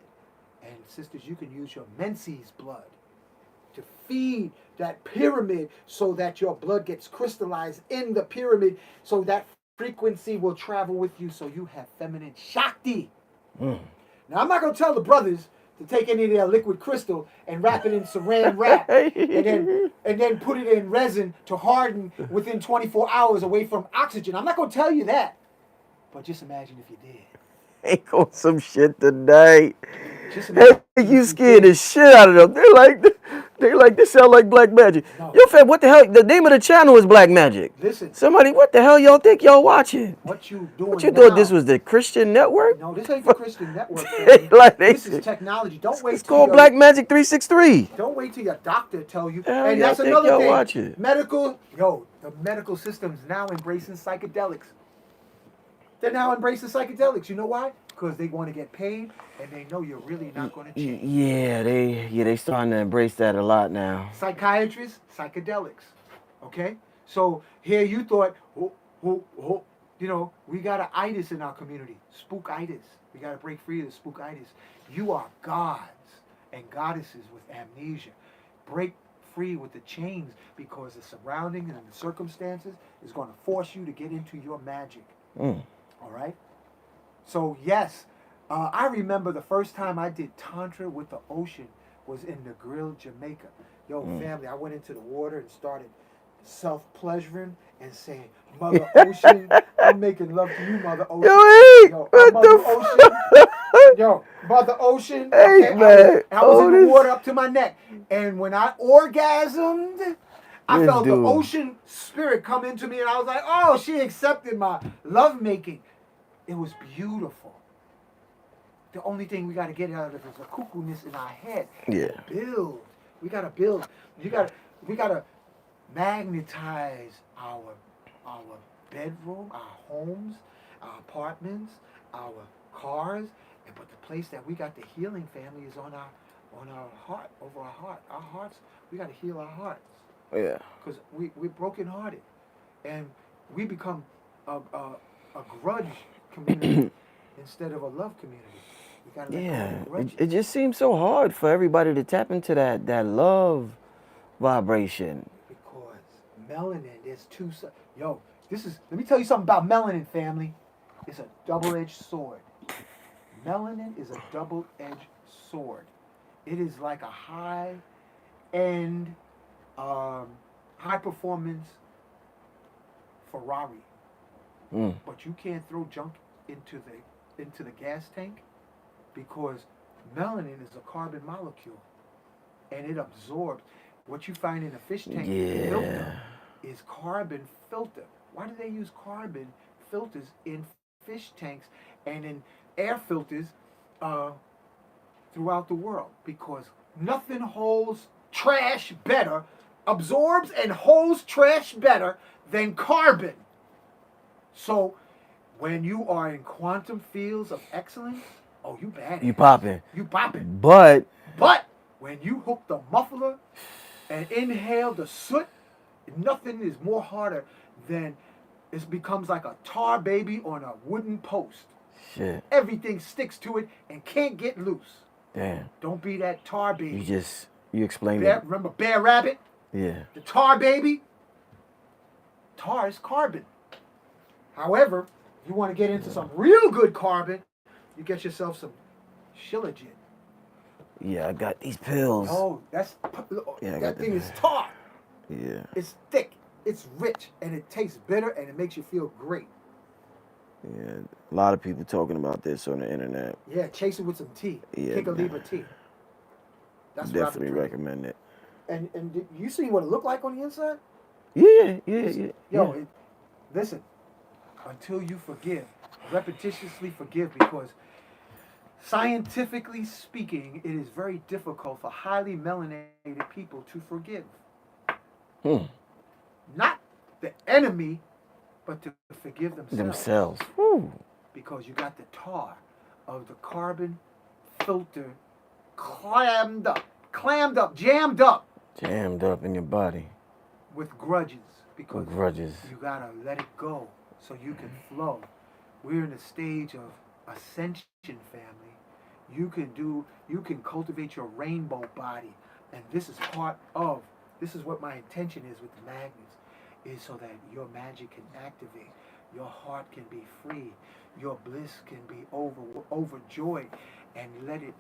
And sisters, you can use your menses blood to feed that pyramid so that your blood gets crystallized in the pyramid so that frequency will travel with you so you have feminine Shakti. Now, I'm not going to tell the brothers to take any of their liquid crystal and wrap it in saran wrap and then put it in resin to harden within 24 hours away from oxygen. I'm not going to tell you that. But just imagine if you did. Ain't on some shit tonight. Just Hey, imagine you scared the shit out of them. They like this sound like black magic. No. Yo, fam, what the hell? The name of the channel is Black Magic. Listen. Somebody, what the hell y'all think y'all watching? What you doing What you now, thought this was the Christian network? No, this ain't the Christian network. Like This is technology. Don't wait. It's called Black Magic 363. Don't wait till your doctor tell you. Hell, And y'all that's think another y'all thing. watching? The medical system's now embracing psychedelics. They're now embracing psychedelics. You know why? Because they want to get paid, and they know you're really not going to change. Yeah, they starting to embrace that a lot now. Psychiatrists, psychedelics. Okay? So here you thought, we got an itis in our community. Spookitis. We got to break free of the spookitis. You are gods and goddesses with amnesia. Break free with the chains because the surroundings and the circumstances is going to force you to get into your magic. All right? So, yes, I remember the first time I did Tantra with the ocean was in Negril, Jamaica. Yo, family, I went into the water and started self-pleasuring and saying, Mother Ocean, I'm making love to you, Mother Ocean. Yo, what Mother the Ocean. Yo, Mother Ocean. Hey, okay, man. I was in the water up to my neck. And when I orgasmed, I felt the ocean spirit come into me, and I was like, oh, she accepted my lovemaking. It was beautiful. The only thing we got to get out of it is the cuckoo-ness in our head. Yeah. Build. We got to build. We got to magnetize our bedroom, our homes, our apartments, our cars, but the place that we got the healing, family, is on our heart, over our heart. Our hearts, we got to heal our hearts. Yeah. Because we're brokenhearted, and we become a grudge community instead of a love community. We got to let go of grudges. It just seems so hard for everybody to tap into that love vibration. Because melanin, there's two. Yo, let me tell you something about melanin, family. It's a double-edged sword. Melanin is a double-edged sword. It is like a high-end, high-performance Ferrari. But you can't throw junk into the gas tank because melanin is a carbon molecule, and it absorbs. What you find in a fish tank filter is carbon filter. Why do they use carbon filters in fish tanks and in air filters throughout the world? Because nothing holds trash better, absorbs and holds trash better than carbon. So when you are in quantum fields of excellence, oh, you bad. You popping. You popping. But when you hook the muffler and inhale the soot, nothing is more harder than it becomes like a tar baby on a wooden post. Shit. Everything sticks to it and can't get loose. Damn. Don't be that tar baby. You explained it. Remember Bear Rabbit? Yeah. The tar baby? Tar is carbon. However, if you want to get into some real good carbon, you get yourself some Shilajit. Yeah, I got these pills. Oh, that thing is tar. Yeah. It's thick, it's rich, and it tastes bitter, and it makes you feel great. Yeah, a lot of people talking about this on the internet. Yeah, chase it with some tea. Yeah, Kick a Libra tea. That's definitely recommend it. And you see what it looked like on the inside? Yeah. Yo, listen. Until you forgive, repetitiously forgive, because scientifically speaking, it is very difficult for highly melanated people to forgive. Not the enemy, but to forgive themselves. Because you got the tar of the carbon filter jammed up in your body. with grudges. Because grudges. you gotta let it go so you can flow. We're in a stage of ascension, family. You can cultivate your rainbow body. And this is what my intention is with the magnets, is so that your magic can activate, your heart can be free, your bliss can be overjoyed, and let it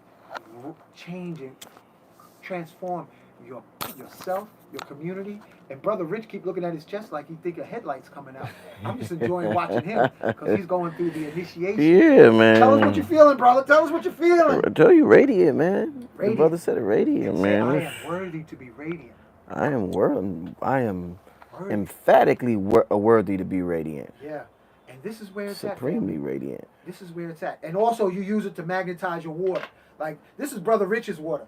change and transform yourself, your community. And Brother Rich keep looking at his chest like he think a headlight's coming out. I'm just enjoying watching him because he's going through the initiation. Yeah, man. Tell us what you're feeling, brother. Tell us what you're feeling. I tell you, radiant, man. Radiant. The brother said it, radiant, And man. say, I am worthy to be radiant. I am emphatically worthy to be radiant. Yeah. And this is where it's Supremely at. radiant. This is where it's at. And also you use it to magnetize your water. Like this is Brother Rich's water.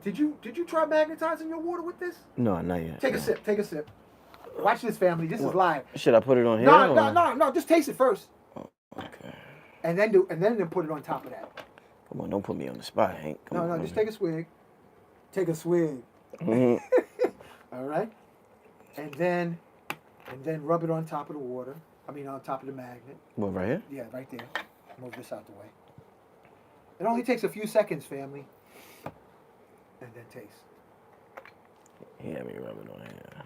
Did you try magnetizing your water with this? No, not yet. Take a sip. Take a sip. Watch this, family. This is live. Should I put it on here? No. Just taste it first. Oh, okay. And then put it on top of that. Come on, don't put me on the spot, Hank. No, just take a swig. Take a swig. Mm-hmm. All right. And then rub it on top of the water. I mean, on top of the magnet. What, right here? Yeah, right there. Move this out the way. It only takes a few seconds, family. And then taste. He had me rub it on here.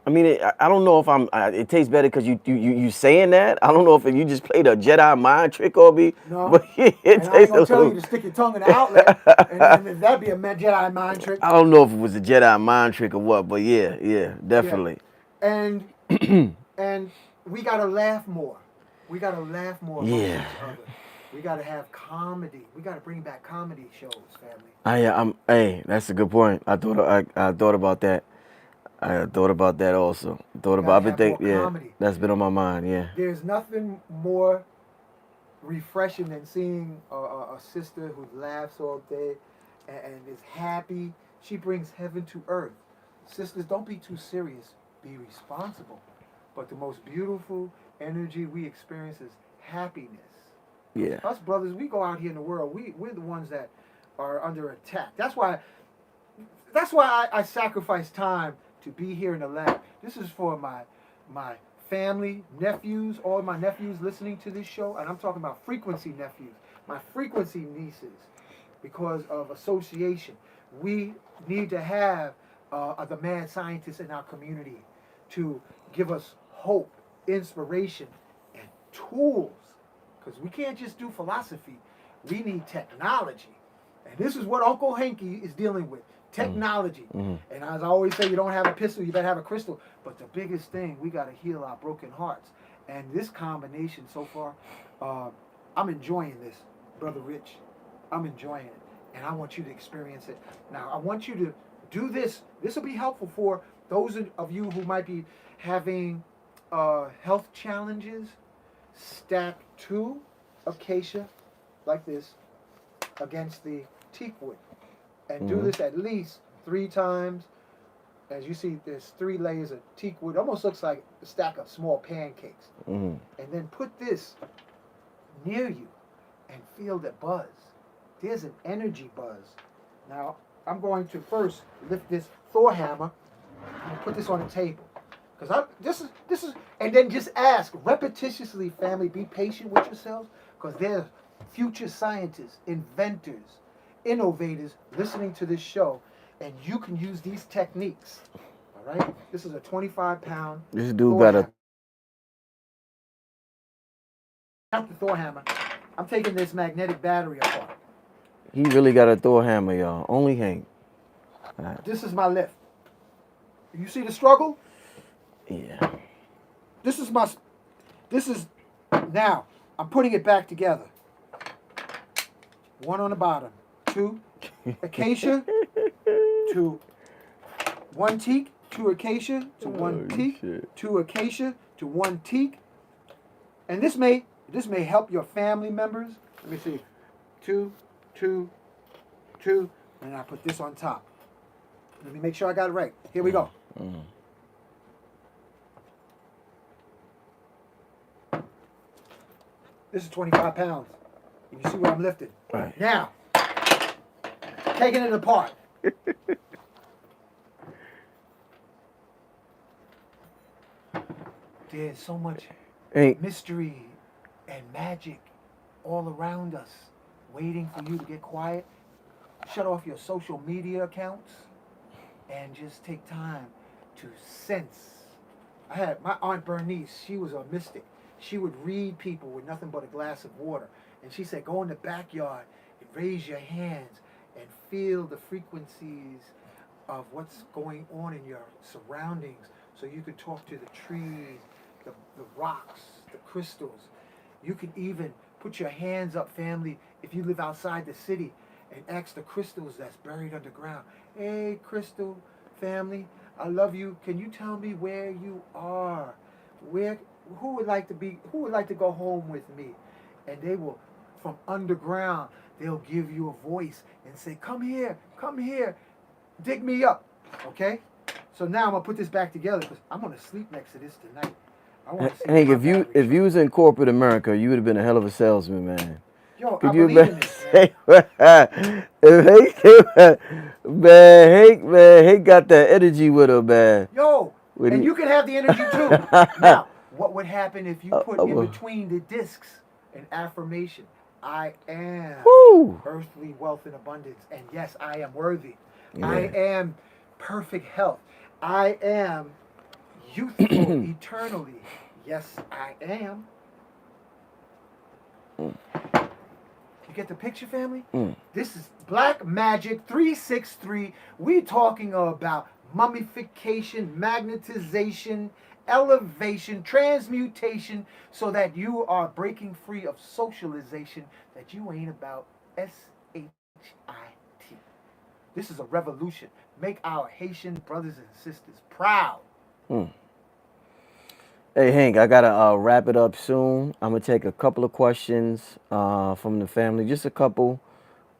I mean, I don't know if it tastes better because you saying that. I don't know if you just played a Jedi mind trick on me. No. But it tastes I ain't gonna tell you to stick your tongue in the outlet. and if that'd be a Jedi mind trick. I don't know if it was a Jedi mind trick or what, but yeah, definitely. Yeah. And we gotta laugh more. We gotta laugh more amongst each other. We gotta have comedy. We gotta bring back comedy shows, family. Hey, that's a good point. I thought about that. I thought about that also. That's been on my mind, yeah. There's nothing more refreshing than seeing a sister who laughs all day and is happy. She brings heaven to earth. Sisters, don't be too serious. Be responsible. But the most beautiful energy we experience is happiness. Yeah. Us brothers, we go out here in the world. We're the ones that are under attack. That's why I sacrifice time to be here in the lab. This is for my family, nephews, all my nephews listening to this show, and I'm talking about frequency nephews, my frequency nieces, because of association. We need to have the mad scientists in our community to give us hope, inspiration, and tools, because we can't just do philosophy. We need technology, and this is what Uncle Hanky is dealing with. Technology. Mm-hmm. And as I always say, you don't have a pistol, you better have a crystal. But the biggest thing, we got to heal our broken hearts. And this combination so far, I'm enjoying this, Brother Rich. I'm enjoying it. And I want you to experience it. Now, I want you to do this. This will be helpful for those of you who might be having health challenges. Stack 2 acacia, like this, against the teak wood. And do this at least 3 times. As you see, there's 3 layers of teak wood. Almost looks like a stack of small pancakes. And then put this near you and feel the buzz. There's an energy buzz. Now, I'm going to first lift this Thor hammer and put this on the table. Because this is, and then just ask repetitiously, family, be patient with yourselves, because there's future scientists, inventors, innovators listening to this show, and you can use these techniques. All right, this is a 25-pound. This dude got a. Not the Thor hammer. I'm taking this magnetic battery apart. He really got a Thor hammer, y'all. Only Hank. Right. This is my lift. You see the struggle? Yeah. This is now. I'm putting it back together. 1 on the bottom. 2 acacia to 1 teak, 2 acacia to 1 teak, shit. 2 acacia to 1 teak. And this may help your family members. Let me see. 2, 2, 2, and I put this on top. Let me make sure I got it right. Here we go. This is 25 pounds. You see what I'm lifting? Right. Now, taking it apart. There's so much Hey, mystery and magic all around us, waiting for you to get quiet. Shut off your social media accounts and just take time to sense. I had my Aunt Bernice, she was a mystic. She would read people with nothing but a glass of water. And she said, go in the backyard and raise your hands and feel the frequencies of what's going on in your surroundings so you can talk to the trees, the rocks, the crystals. You can even put your hands up, family, if you live outside the city, and ask the crystals that's buried underground. Hey, crystal family, I love you. Can you tell me where you are? Who would like to go home with me? And they will, from underground, they'll give you a voice and say, come here, dig me up. Okay? So now I'm gonna put this back together because I'm gonna sleep next to this tonight. I want to see Hank, my if you was in corporate America, you would have been a hell of a salesman, man. Yo, Could I you believe in this, man. if Hank got that energy with him, man. Yo, When and he- you can have the energy too. Now, what would happen if you put in between the discs an affirmation? I am Woo. earthly wealth and abundance, and yes, I am worthy. Yeah. I am perfect health. I am youthful eternally. Yes, I am. You get the picture, family? This is Black Magic 363. We talking about mummification, magnetization, elevation, transmutation, so that you are breaking free of socialization that you ain't about. SHIT. This is a revolution. Make our Haitian brothers and sisters proud. Hey Hank, I gotta wrap it up soon. I'm gonna take a couple of questions from the family, just a couple.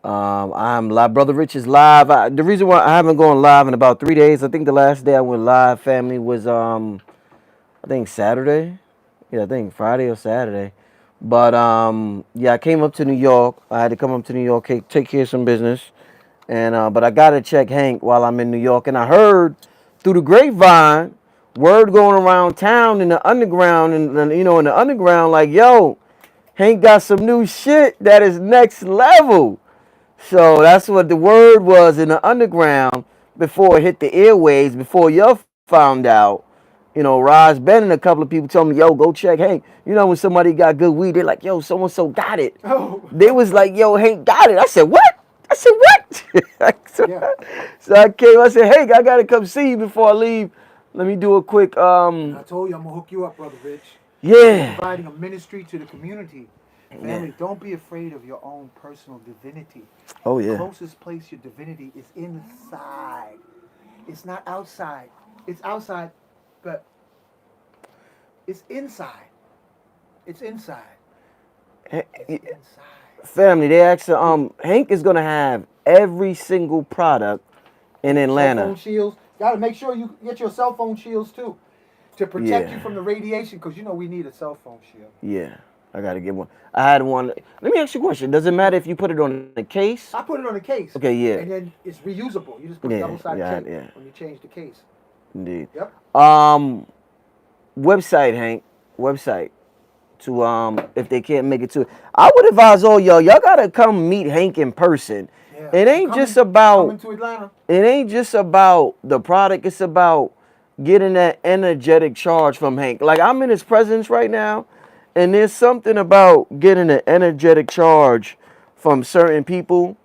I'm live. Brother Rich is live. The reason why I haven't gone live in about 3 days, I think the last day I went live, family, was I think Saturday. Yeah, I think Friday or Saturday. But yeah, I came up to New York. I had to come up to New York, take care of some business, and but I gotta check Hank while I'm in New York. And I heard through the grapevine, word going around town in the underground, and in the underground, like, yo, Hank got some new shit that is next level. So that's what the word was in the underground before it hit the airwaves, before y'all found out. Roz Ben and a couple of people told me, yo, go check Hank. When somebody got good weed, they're like, yo, so got it. Oh. They was like, yo, Hank got it. I said, what? so, Yeah. so I came, I said, Hank, I got to come see you before I leave. Let me do a quick, I told you I'm going to hook you up, Brother Rich. yeah. Providing a ministry to the community. Family, don't be afraid of your own personal divinity. Oh, The yeah. closest place your divinity is inside. It's not outside. It's outside, but it's inside. It's inside. It's inside. Family, they actually, Hank is going to have every single product in Cell Atlanta. phone shields. Got to make sure you get your cell phone shields too, to protect Yeah. you from the radiation, because we need a cell phone shield. Yeah, I got to get one. I had one. Let me ask you a question. Does it matter if you put it on the case? I put it on a case. Okay, yeah. And then it's reusable. You just put Yeah, double-sided yeah, tape yeah. when you change the case. Indeed. Yep. Website, Hank. Website. To if they can't make it to it. I would advise all y'all gotta come meet Hank in person. Yeah. It ain't Coming- just about coming to Atlanta. it ain't just about the product, it's about getting that energetic charge from Hank. Like, I'm in his presence right now, and there's something about getting an energetic charge from certain people,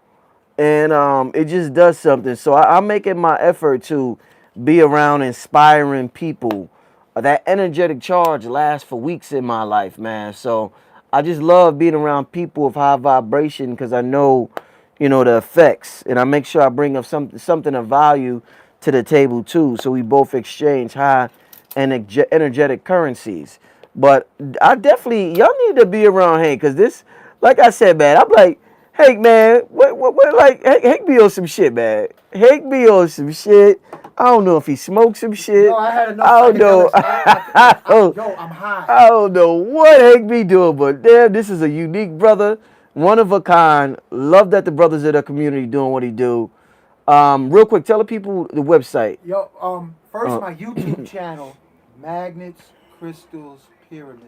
and it just does something. So I'm making my effort to be around inspiring people. That energetic charge lasts for weeks in my life, man. So I just love being around people of high vibration because I know, the effects, and I make sure I bring up something of value to the table too, so we both exchange high energetic currencies. But I definitely, y'all need to be around Hank, because this, like I said, man, I'm like, Hank, man, what, like, Hank be on some shit, man. Hank be on some shit. I don't know if he smoked some shit. No, I had enough. I don't know. Yo, I'm high. I don't know what Hank be doing, but damn, this is a unique brother, one of a kind. Love that the brothers of the community doing what he do. Real quick, tell the people the website. Yo, first my YouTube channel, Magnets Crystals Pyramids.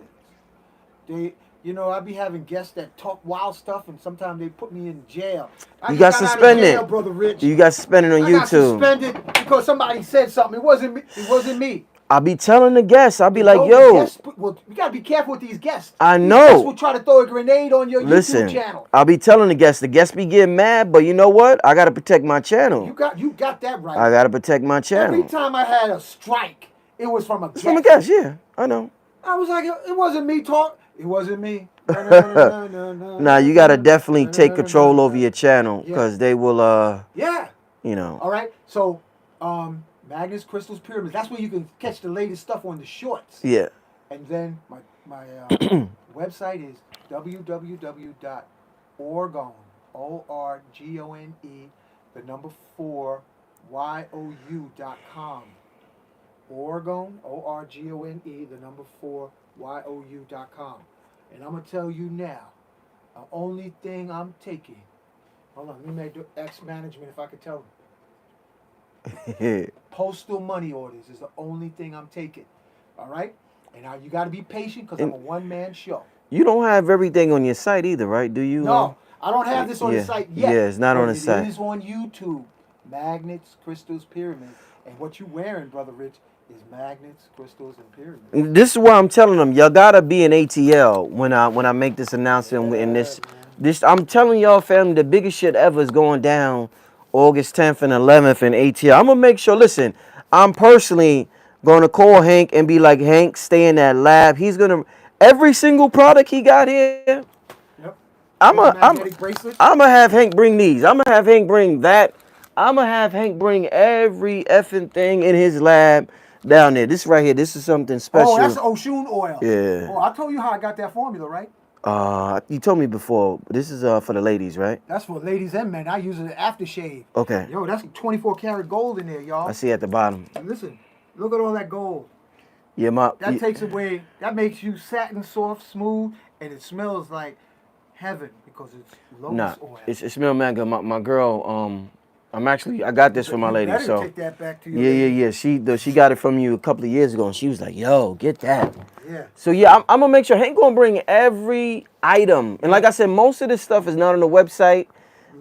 They, you know, I be having guests that talk wild stuff, and sometimes they put me in jail. I You just got got out of jail, suspended. brother Rich. You got suspended on I got YouTube. suspended because somebody said something. It wasn't me. It wasn't me. I'll be telling the guests. I'll be like, The yo, guests, well, you gotta be careful with these guests. I These guests know. will try to throw a grenade on your YouTube Listen, channel. I'll be telling the guests. The guests be getting mad, but you know what? I gotta protect my channel. You got that right. I gotta protect my channel. Every time I had a strike, it was from a guest. It's from a guest, yeah. I know. I was like, it wasn't me talk. It wasn't me. Now you gotta definitely take control over your channel, because they will Yeah. you know. All right. So, Magnets, Crystals, Pyramids. That's where you can catch the latest stuff on the shorts. Yeah. And then my website is www.orgone, ORGONE, the number 4, YOU.com. Orgone, ORGONE, the number 4, YOU.com. And I'm going to tell you now, the only thing I'm taking, hold on, let me make the X management if I could tell them. Postal money orders is the only thing I'm taking. All right? And now you got to be patient because I'm a one-man show. You don't have everything on your site either, right? Do you? No, I don't have this on the site yet. Yeah, it's not on the site. It is on YouTube. Magnets, Crystals, Pyramids. And what you wearing, Brother Rich, is magnets, crystals, and pyramids. This is why I'm telling them, y'all gotta be an ATL when I make this announcement. In this, I'm telling y'all, family, the biggest shit ever is going down August 10th and 11th in ATL. I'm gonna make sure. Listen, I'm personally gonna call Hankh and be like, Hankh, stay in that lab. He's gonna every single product he got here. Yep. I'm gonna have Hankh bring these. I'm gonna have Hankh bring that. I'm gonna have Hankh bring every effing thing in his lab down there. This right here, this is something special. Oh, that's Oshun oil. Yeah. Oh, I told you how I got that formula, right? You told me before. This is for the ladies, right? That's for ladies and men. I use it as aftershave. Okay. Yo, that's 24 karat gold in there, y'all. I see at the bottom. Listen, look at all that gold. Yeah, that takes away. That makes you satin, soft, smooth, and it smells like heaven because it's lotus oil. It smells mad good. My girl, I got this for my lady. So take that back to you. Yeah. She got it from you a couple of years ago, and she was like, "Yo, get that." Yeah. So yeah, I'm gonna make sure Hankh gonna bring every item, and like I said, most of this stuff is not on the website,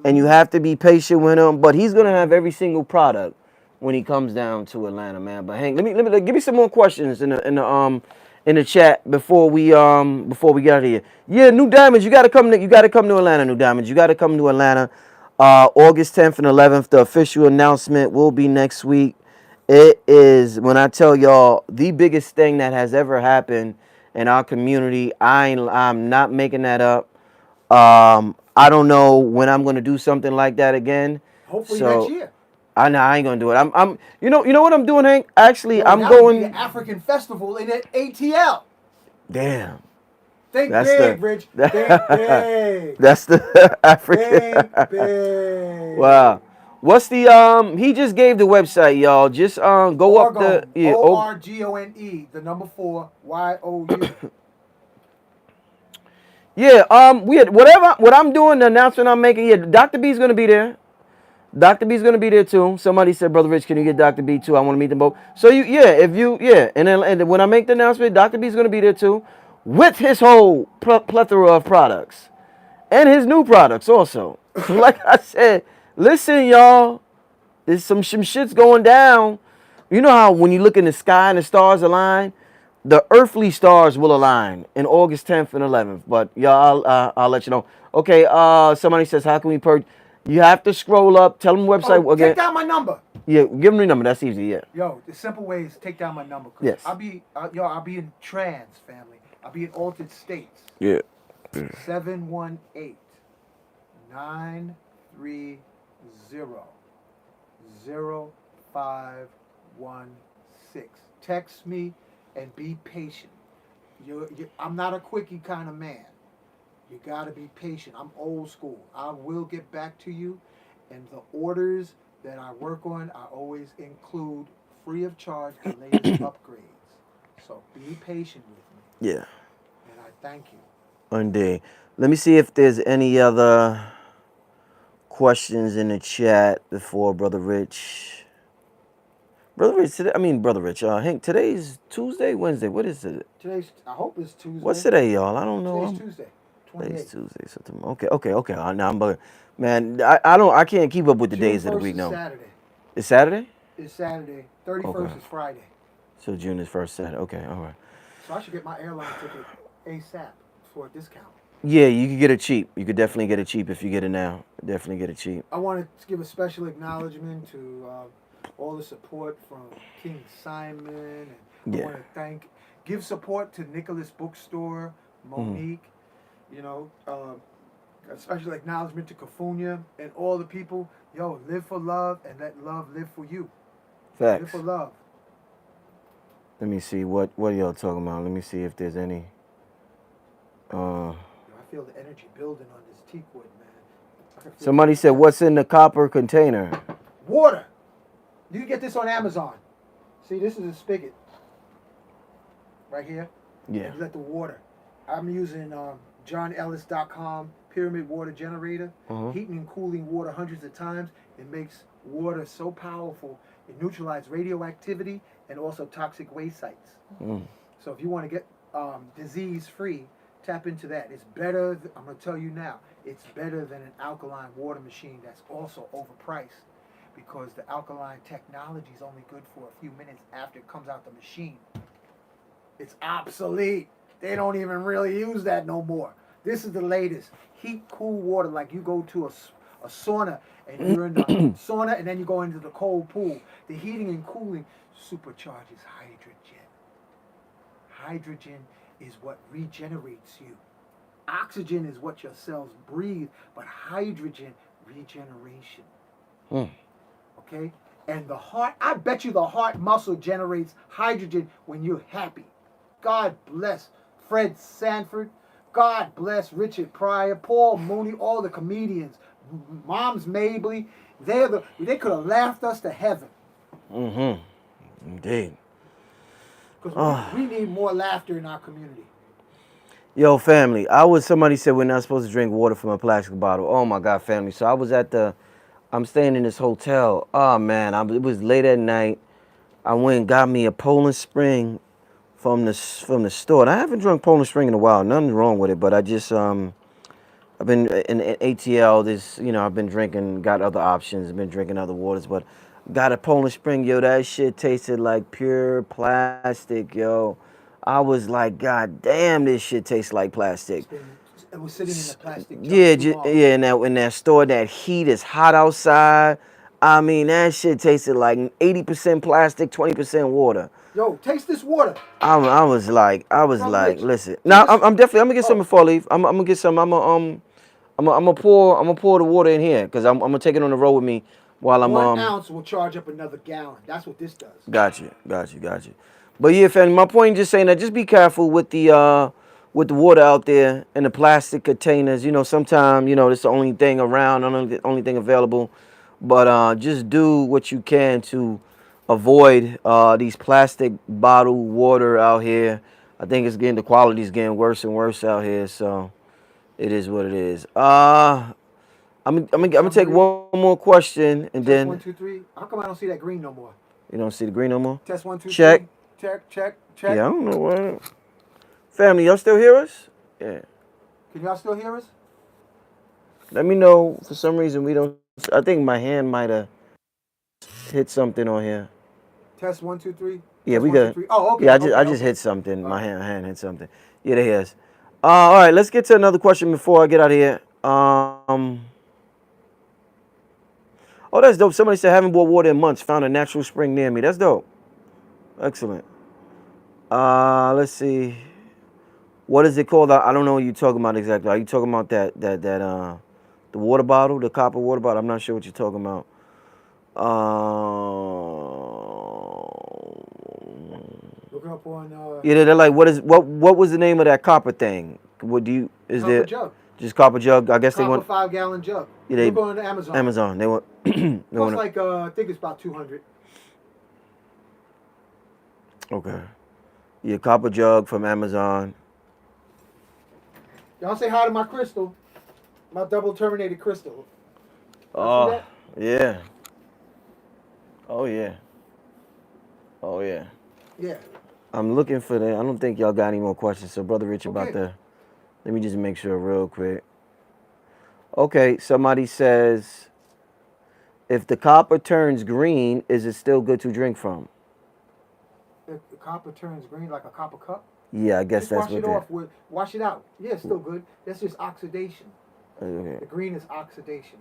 and you have to be patient with him. But he's gonna have every single product when he comes down to Atlanta, man. But Hankh, let me give me some more questions in the chat before we get out of here. Yeah, New Diamonds, you gotta come to Atlanta, New Diamonds. You gotta come to Atlanta. August 10th and 11th, the official announcement will be next week. It is, when I tell y'all, the biggest thing that has ever happened in our community. I'm not making that up. I don't know when I'm gonna do something like that again. Hopefully next year. I ain't gonna do it. You know what I'm doing, Hankh? Actually, I'm that going. Would be the African festival in ATL. Damn. Think big, Rich. Think big. That's the African. Think big. Wow. What's the he just gave the website, y'all. Just go Orgone, up the ORGONE, the number 4, YOU. Yeah, what I'm doing, the announcement I'm making, yeah, Dr. B's gonna be there. Dr. B's gonna be there too. Somebody said, Brother Rich, can you get Dr. B too? I want to meet them both. So and then when I make the announcement, Dr. B's gonna be there too, with his whole plethora of products. And his new products also. Like I said, listen, y'all. There's some shit's going down. You know how when you look in the sky and the stars align? The earthly stars will align in August 10th and 11th. But y'all, I'll let you know. Okay, somebody says, how can we purge? You have to scroll up. Tell them the website again. Take down my number. Yeah, give them the number. That's easy, yeah. Yo, the simple way is take down my number. Yes. I'll be in trance, family. I'll be in altered states. Yeah. 718-930-0516. Text me and be patient. I'm not a quickie kind of man. You gotta be patient. I'm old school. I will get back to you, and the orders that I work on, I always include free of charge the latest upgrades. So be patient with me. Yeah. And I thank you. Indeed. Let me see if there's any other questions in the chat before Brother Rich Brother Rich, today, I mean, Brother Rich, Hank, today's Tuesday, Wednesday. What is it? I hope it's Tuesday. What's today, y'all? I don't know. Today's Tuesday, Today's 28th. Tuesday. So okay. Now I'm man, I can't keep up with the June days of the 1st week is now. Saturday. It's Saturday? It's Saturday. 31st is Friday. So June is first Saturday. Okay, all right. So I should get my airline ticket ASAP for a discount. Yeah, you could get it cheap. You could definitely get it cheap if you get it now. Definitely get it cheap. I want to give a special acknowledgement to all the support from King Simon, and I want to give support to Nicholas Bookstore, Monique. You know, a special acknowledgement to Kafunya and all the people. Yo, live for love and let love live for you. Facts. Live for love. Let me see what are y'all talking about. Let me see if there's any. I feel the energy building on this teak wood, man. Somebody said, "What's in the copper container?" Water. You can get this on Amazon. See, this is a spigot right here. Yeah. And you let the water. I'm using JohnEllis.com pyramid water generator, heating and cooling water hundreds of times. It makes water so powerful. It neutralizes radioactivity and also toxic waste sites. So if you want to get disease free, tap into that. It's better. I'm going to tell you now. It's better than an alkaline water machine that's also overpriced, because the alkaline technology is only good for a few minutes after it comes out the machine. It's obsolete. They don't even really use that no more. This is the latest. Heat, cool water, like you go to a sauna and you're in the sauna and then you go into the cold pool. The heating and cooling supercharges hydrogen. Hydrogen is what regenerates you. Oxygen is what your cells breathe, but hydrogen, regeneration. Okay? And the heart, I bet you the heart muscle generates hydrogen when you're happy. God bless Fred Sanford. God bless Richard Pryor, Paul Mooney, all the comedians. Moms Mabley. They could have laughed us to heaven. Indeed. Because we need more laughter in our community. Yo, family, somebody said we're not supposed to drink water from a plastic bottle. Oh my God, family. So I'm staying in this hotel. Oh man, it was late at night. I went and got me a Poland Spring from the store. And I haven't drunk Poland Spring in a while. Nothing wrong with it, but I just I've been in ATL. I've been drinking, got other options, been drinking other waters, but got a Poland Spring. Yo, that shit tasted like pure plastic, yo. I was like, God damn, this shit tastes like plastic. It was sitting in the plastic jug. Yeah, in that store, that heat is hot outside. I mean, that shit tasted like 80% plastic, 20% water. Yo, taste this water. I was like, listen. Now I'm gonna get some before I leave. I'm gonna get some. I'm gonna pour the water in here because I'm gonna take it on the road with me while I'm 1 ounce will charge up another gallon. That's what this does. Got you. But yeah, family, my point is just saying that just be careful with the water out there and the plastic containers. Sometimes it's the only thing around, the only thing available. But just do what you can to avoid these plastic bottled water out here. I think the quality is getting worse and worse out here. So it is what it is. I'm gonna take one more question and Test then. 1, 2, 3. How come I don't see that green no more? You don't see the green no more? Test 1, 2, Check. 3. Check. Yeah, I don't know what. Family, y'all still hear us? Yeah. Can y'all still hear us? Let me know. For some reason we don't. I think my hand might have hit something on here. Test 1, 2, 3. Yeah, Test we 1, 2, got. 3. Oh, okay. Yeah, I okay. just hit something. My hand hit something. Yeah, they hear us. All right, let's get to another question before I get out of here. Oh, that's dope. Somebody said haven't bought water in months. Found a natural spring near me. That's dope. Excellent. Let's see. What is it called? I don't know what you're talking about exactly. Are you talking about that the water bottle, the copper water bottle? I'm not sure what you're talking about. Look up on. Yeah, they're like, what was the name of that copper thing? Copper jug. Just copper jug? I guess Copper they want 5-gallon jug. Yeah, Look on Amazon. Amazon. They want. Costs like I think it's about 200. Okay. Yeah, copper jug from Amazon. Y'all say hi to my crystal, my double terminated crystal. Oh, yeah. Oh, yeah. Oh yeah. Yeah. I'm looking for that. I don't think y'all got any more questions. So Brother Rich about Okay. the. Let me just make sure real quick. Okay, somebody says, if the copper turns green, is it still good to drink from? If the copper turns green like a copper cup, Yeah, I guess just that's wash what it they. off with, wash it out. Yeah, it's still good. That's just oxidation. Okay. The green is oxidation.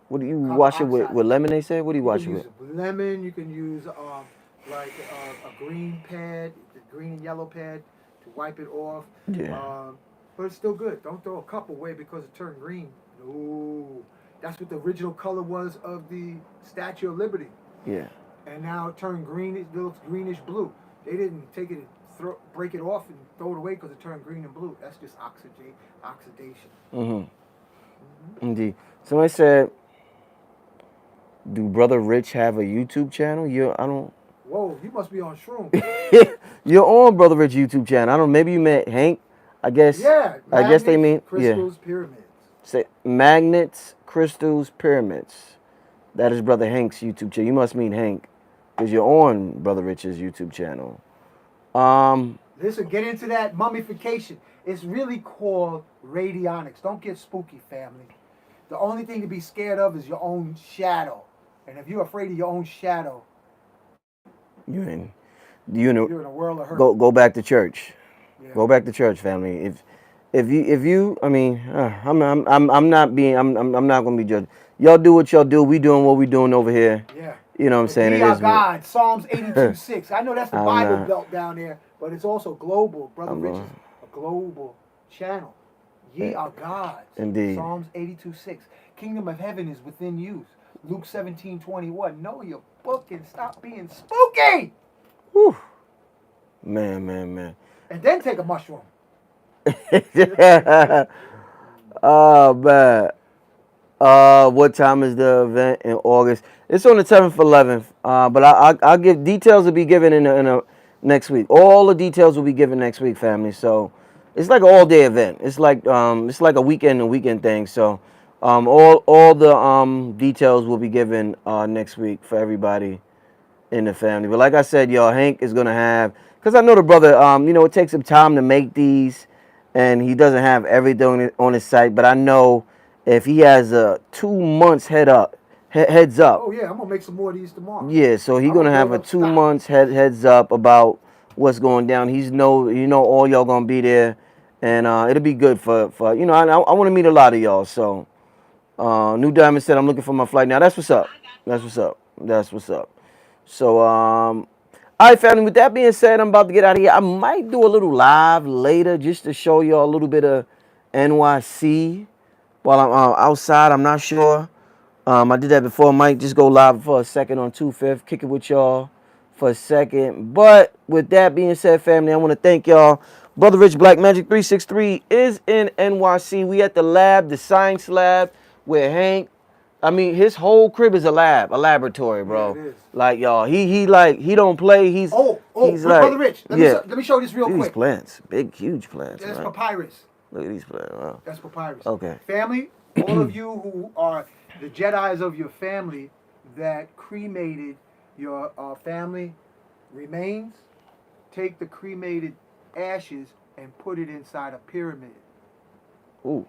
What do you Copper wash it with? oxide. With lemon? They said. What do you You can wash it use with? lemon. You can use like a green pad, the green and yellow pad to wipe it off. Yeah. But it's still good. Don't throw a cup away because it turned green. No, that's what the original color was of the Statue of Liberty, Yeah. and now it turned green. It looks greenish blue. They didn't take it and break it off and throw it away because it turned green and blue. That's just oxidation. Mm-hmm. Indeed. Somebody said, "Do Brother Rich have a YouTube channel?" You, I don't. Whoa, you must be on shrooms. You're on Brother Rich YouTube channel. I don't. Maybe you met Hank. I guess. Yeah, I guess they magnets, mean yeah. crystals, pyramids. Say magnets, crystals, pyramids. That is Brother Hank's YouTube channel. You must mean Hank, because you're on Brother Rich's YouTube channel. Listen, get into that mummification. It's really called radionics. Don't get spooky, family. The only thing to be scared of is your own shadow. And if you're afraid of your own shadow, you in, you're in a world of hurt. go back to church. Yeah. Go back to church, family. If you, I mean, I'm not being, I'm not gonna be judged. Y'all do what y'all do. We doing what we doing over here. Yeah. You know what I'm saying? Be It our is. God, Psalms 82:6. I know that's the I'm Bible not. belt down there, but it's also global. Brother I'm Rich not. is a global channel. Ye are gods. Indeed. Psalms 82:6. Kingdom of heaven is within you. Luke 17:21. Know your book and stop being spooky. Whew. Man. And then take a mushroom. Oh man. What time is the event in August? It's on the 7th, 11th. But I'll give details will be given in a next week. All the details will be given next week, family. So it's like an all day event. It's like a weekend thing. So all the details will be given next week for everybody in the family. But like I said, y'all, Hank is gonna have, because I know the brother, it takes him time to make these, and he doesn't have everything on his site. But I know if he has a 2 months heads up. Oh yeah, I'm gonna make some more of these tomorrow. Yeah, so he's gonna have a 2 months heads up about what's going down. All y'all gonna be there, and it'll be good for I want to meet a lot of y'all. So, New Diamond said I'm looking for my flight now. That's what's up. That's what's up. That's what's up. So, all right, family. With that being said, I'm about to get out of here. I might do a little live later just to show y'all a little bit of NYC while I'm outside. I'm not sure. I did that before. I might just go live for a second on 2/5, kick it with y'all for a second. But with that being said, family, I want to thank y'all. Brother Rich Black Magic 363 is in NYC. We at the lab, the science lab, where Hank, his whole crib is a laboratory, bro. Yeah, it is. Like y'all, he don't play. He's Brother Rich, let me show this real Look at quick. these plants, big, huge plants. That's man. papyrus. Look at these plants. Wow. That's papyrus. Okay. Family, all of you who are the Jedis of your family that cremated your family remains, take the cremated ashes and put it inside a pyramid. Ooh.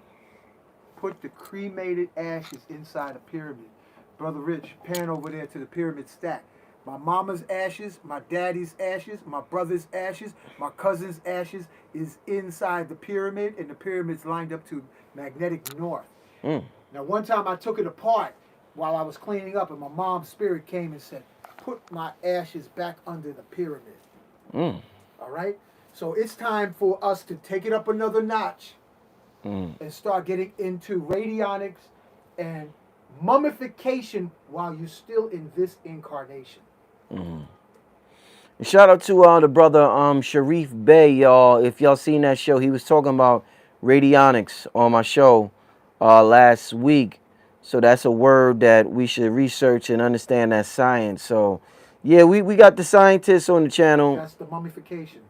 Put the cremated ashes inside a pyramid. Brother Rich, pan over there to the pyramid stack. My mama's ashes, my daddy's ashes, my brother's ashes, my cousin's ashes is inside the pyramid, and the pyramid's lined up to magnetic north. Now, one time I took it apart while I was cleaning up, and my mom's spirit came and said, put my ashes back under the pyramid. All right? So it's time for us to take it up another notch and start getting into radionics and mummification while you're still in this incarnation. Shout out to the brother Sharif Bey, y'all. If y'all seen that show, he was talking about radionics on my show last week. So that's a word that we should research and understand that science. So yeah, we got the scientists on the channel. That's the mummification.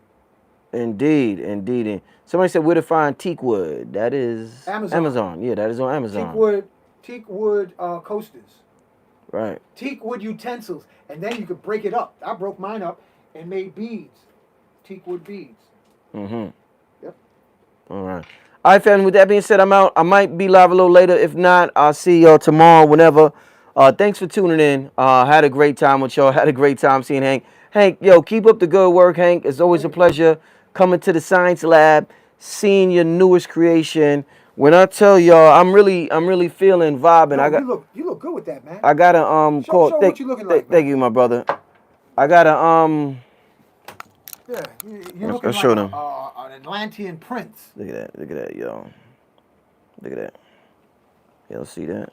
Indeed. And somebody said where to find teak wood. That is Amazon. Yeah, that is on Amazon. Teak wood coasters. Right. Teak wood utensils, and then you could break it up. I broke mine up, and made beads, teak wood beads. Mm-hmm. Yep. All right. All right, family. With that being said, I'm out. I might be live a little later. If not, I'll see y'all tomorrow, whenever. Thanks for tuning in. Had a great time with y'all. Had a great time seeing Hank. Hank, yo, keep up the good work, Hank. It's always a pleasure coming to the science lab, seeing your newest creation. When I tell y'all, I'm really feeling vibing. Yo, you look good with that, man. I got a Show what you looking like, man. Thank you, my brother. I got a Yeah, you're looking I'll show like them. an Atlantean prince. Look at that, yo. Look at that. Y'all see that?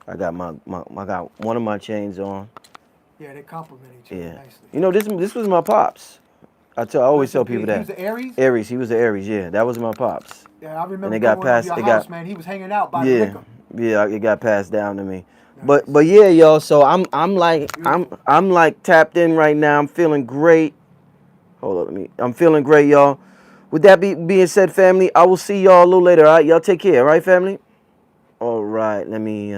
I got I got one of my chains on. Yeah, they complement each other nicely. You know, this was my pops. I always tell people that. He was the Aries? Aries, he was the Aries, yeah. That was my pops. Yeah, I remember And it got going passed. over your house, man. He was hanging out by the liquor. Yeah, it got passed down to me. Nice. But yeah, y'all. So I'm like tapped in right now. I'm feeling great. Hold on, I'm feeling great, y'all. With that being said, family, I will see y'all a little later. All right, y'all take care. All right, family. All right, let me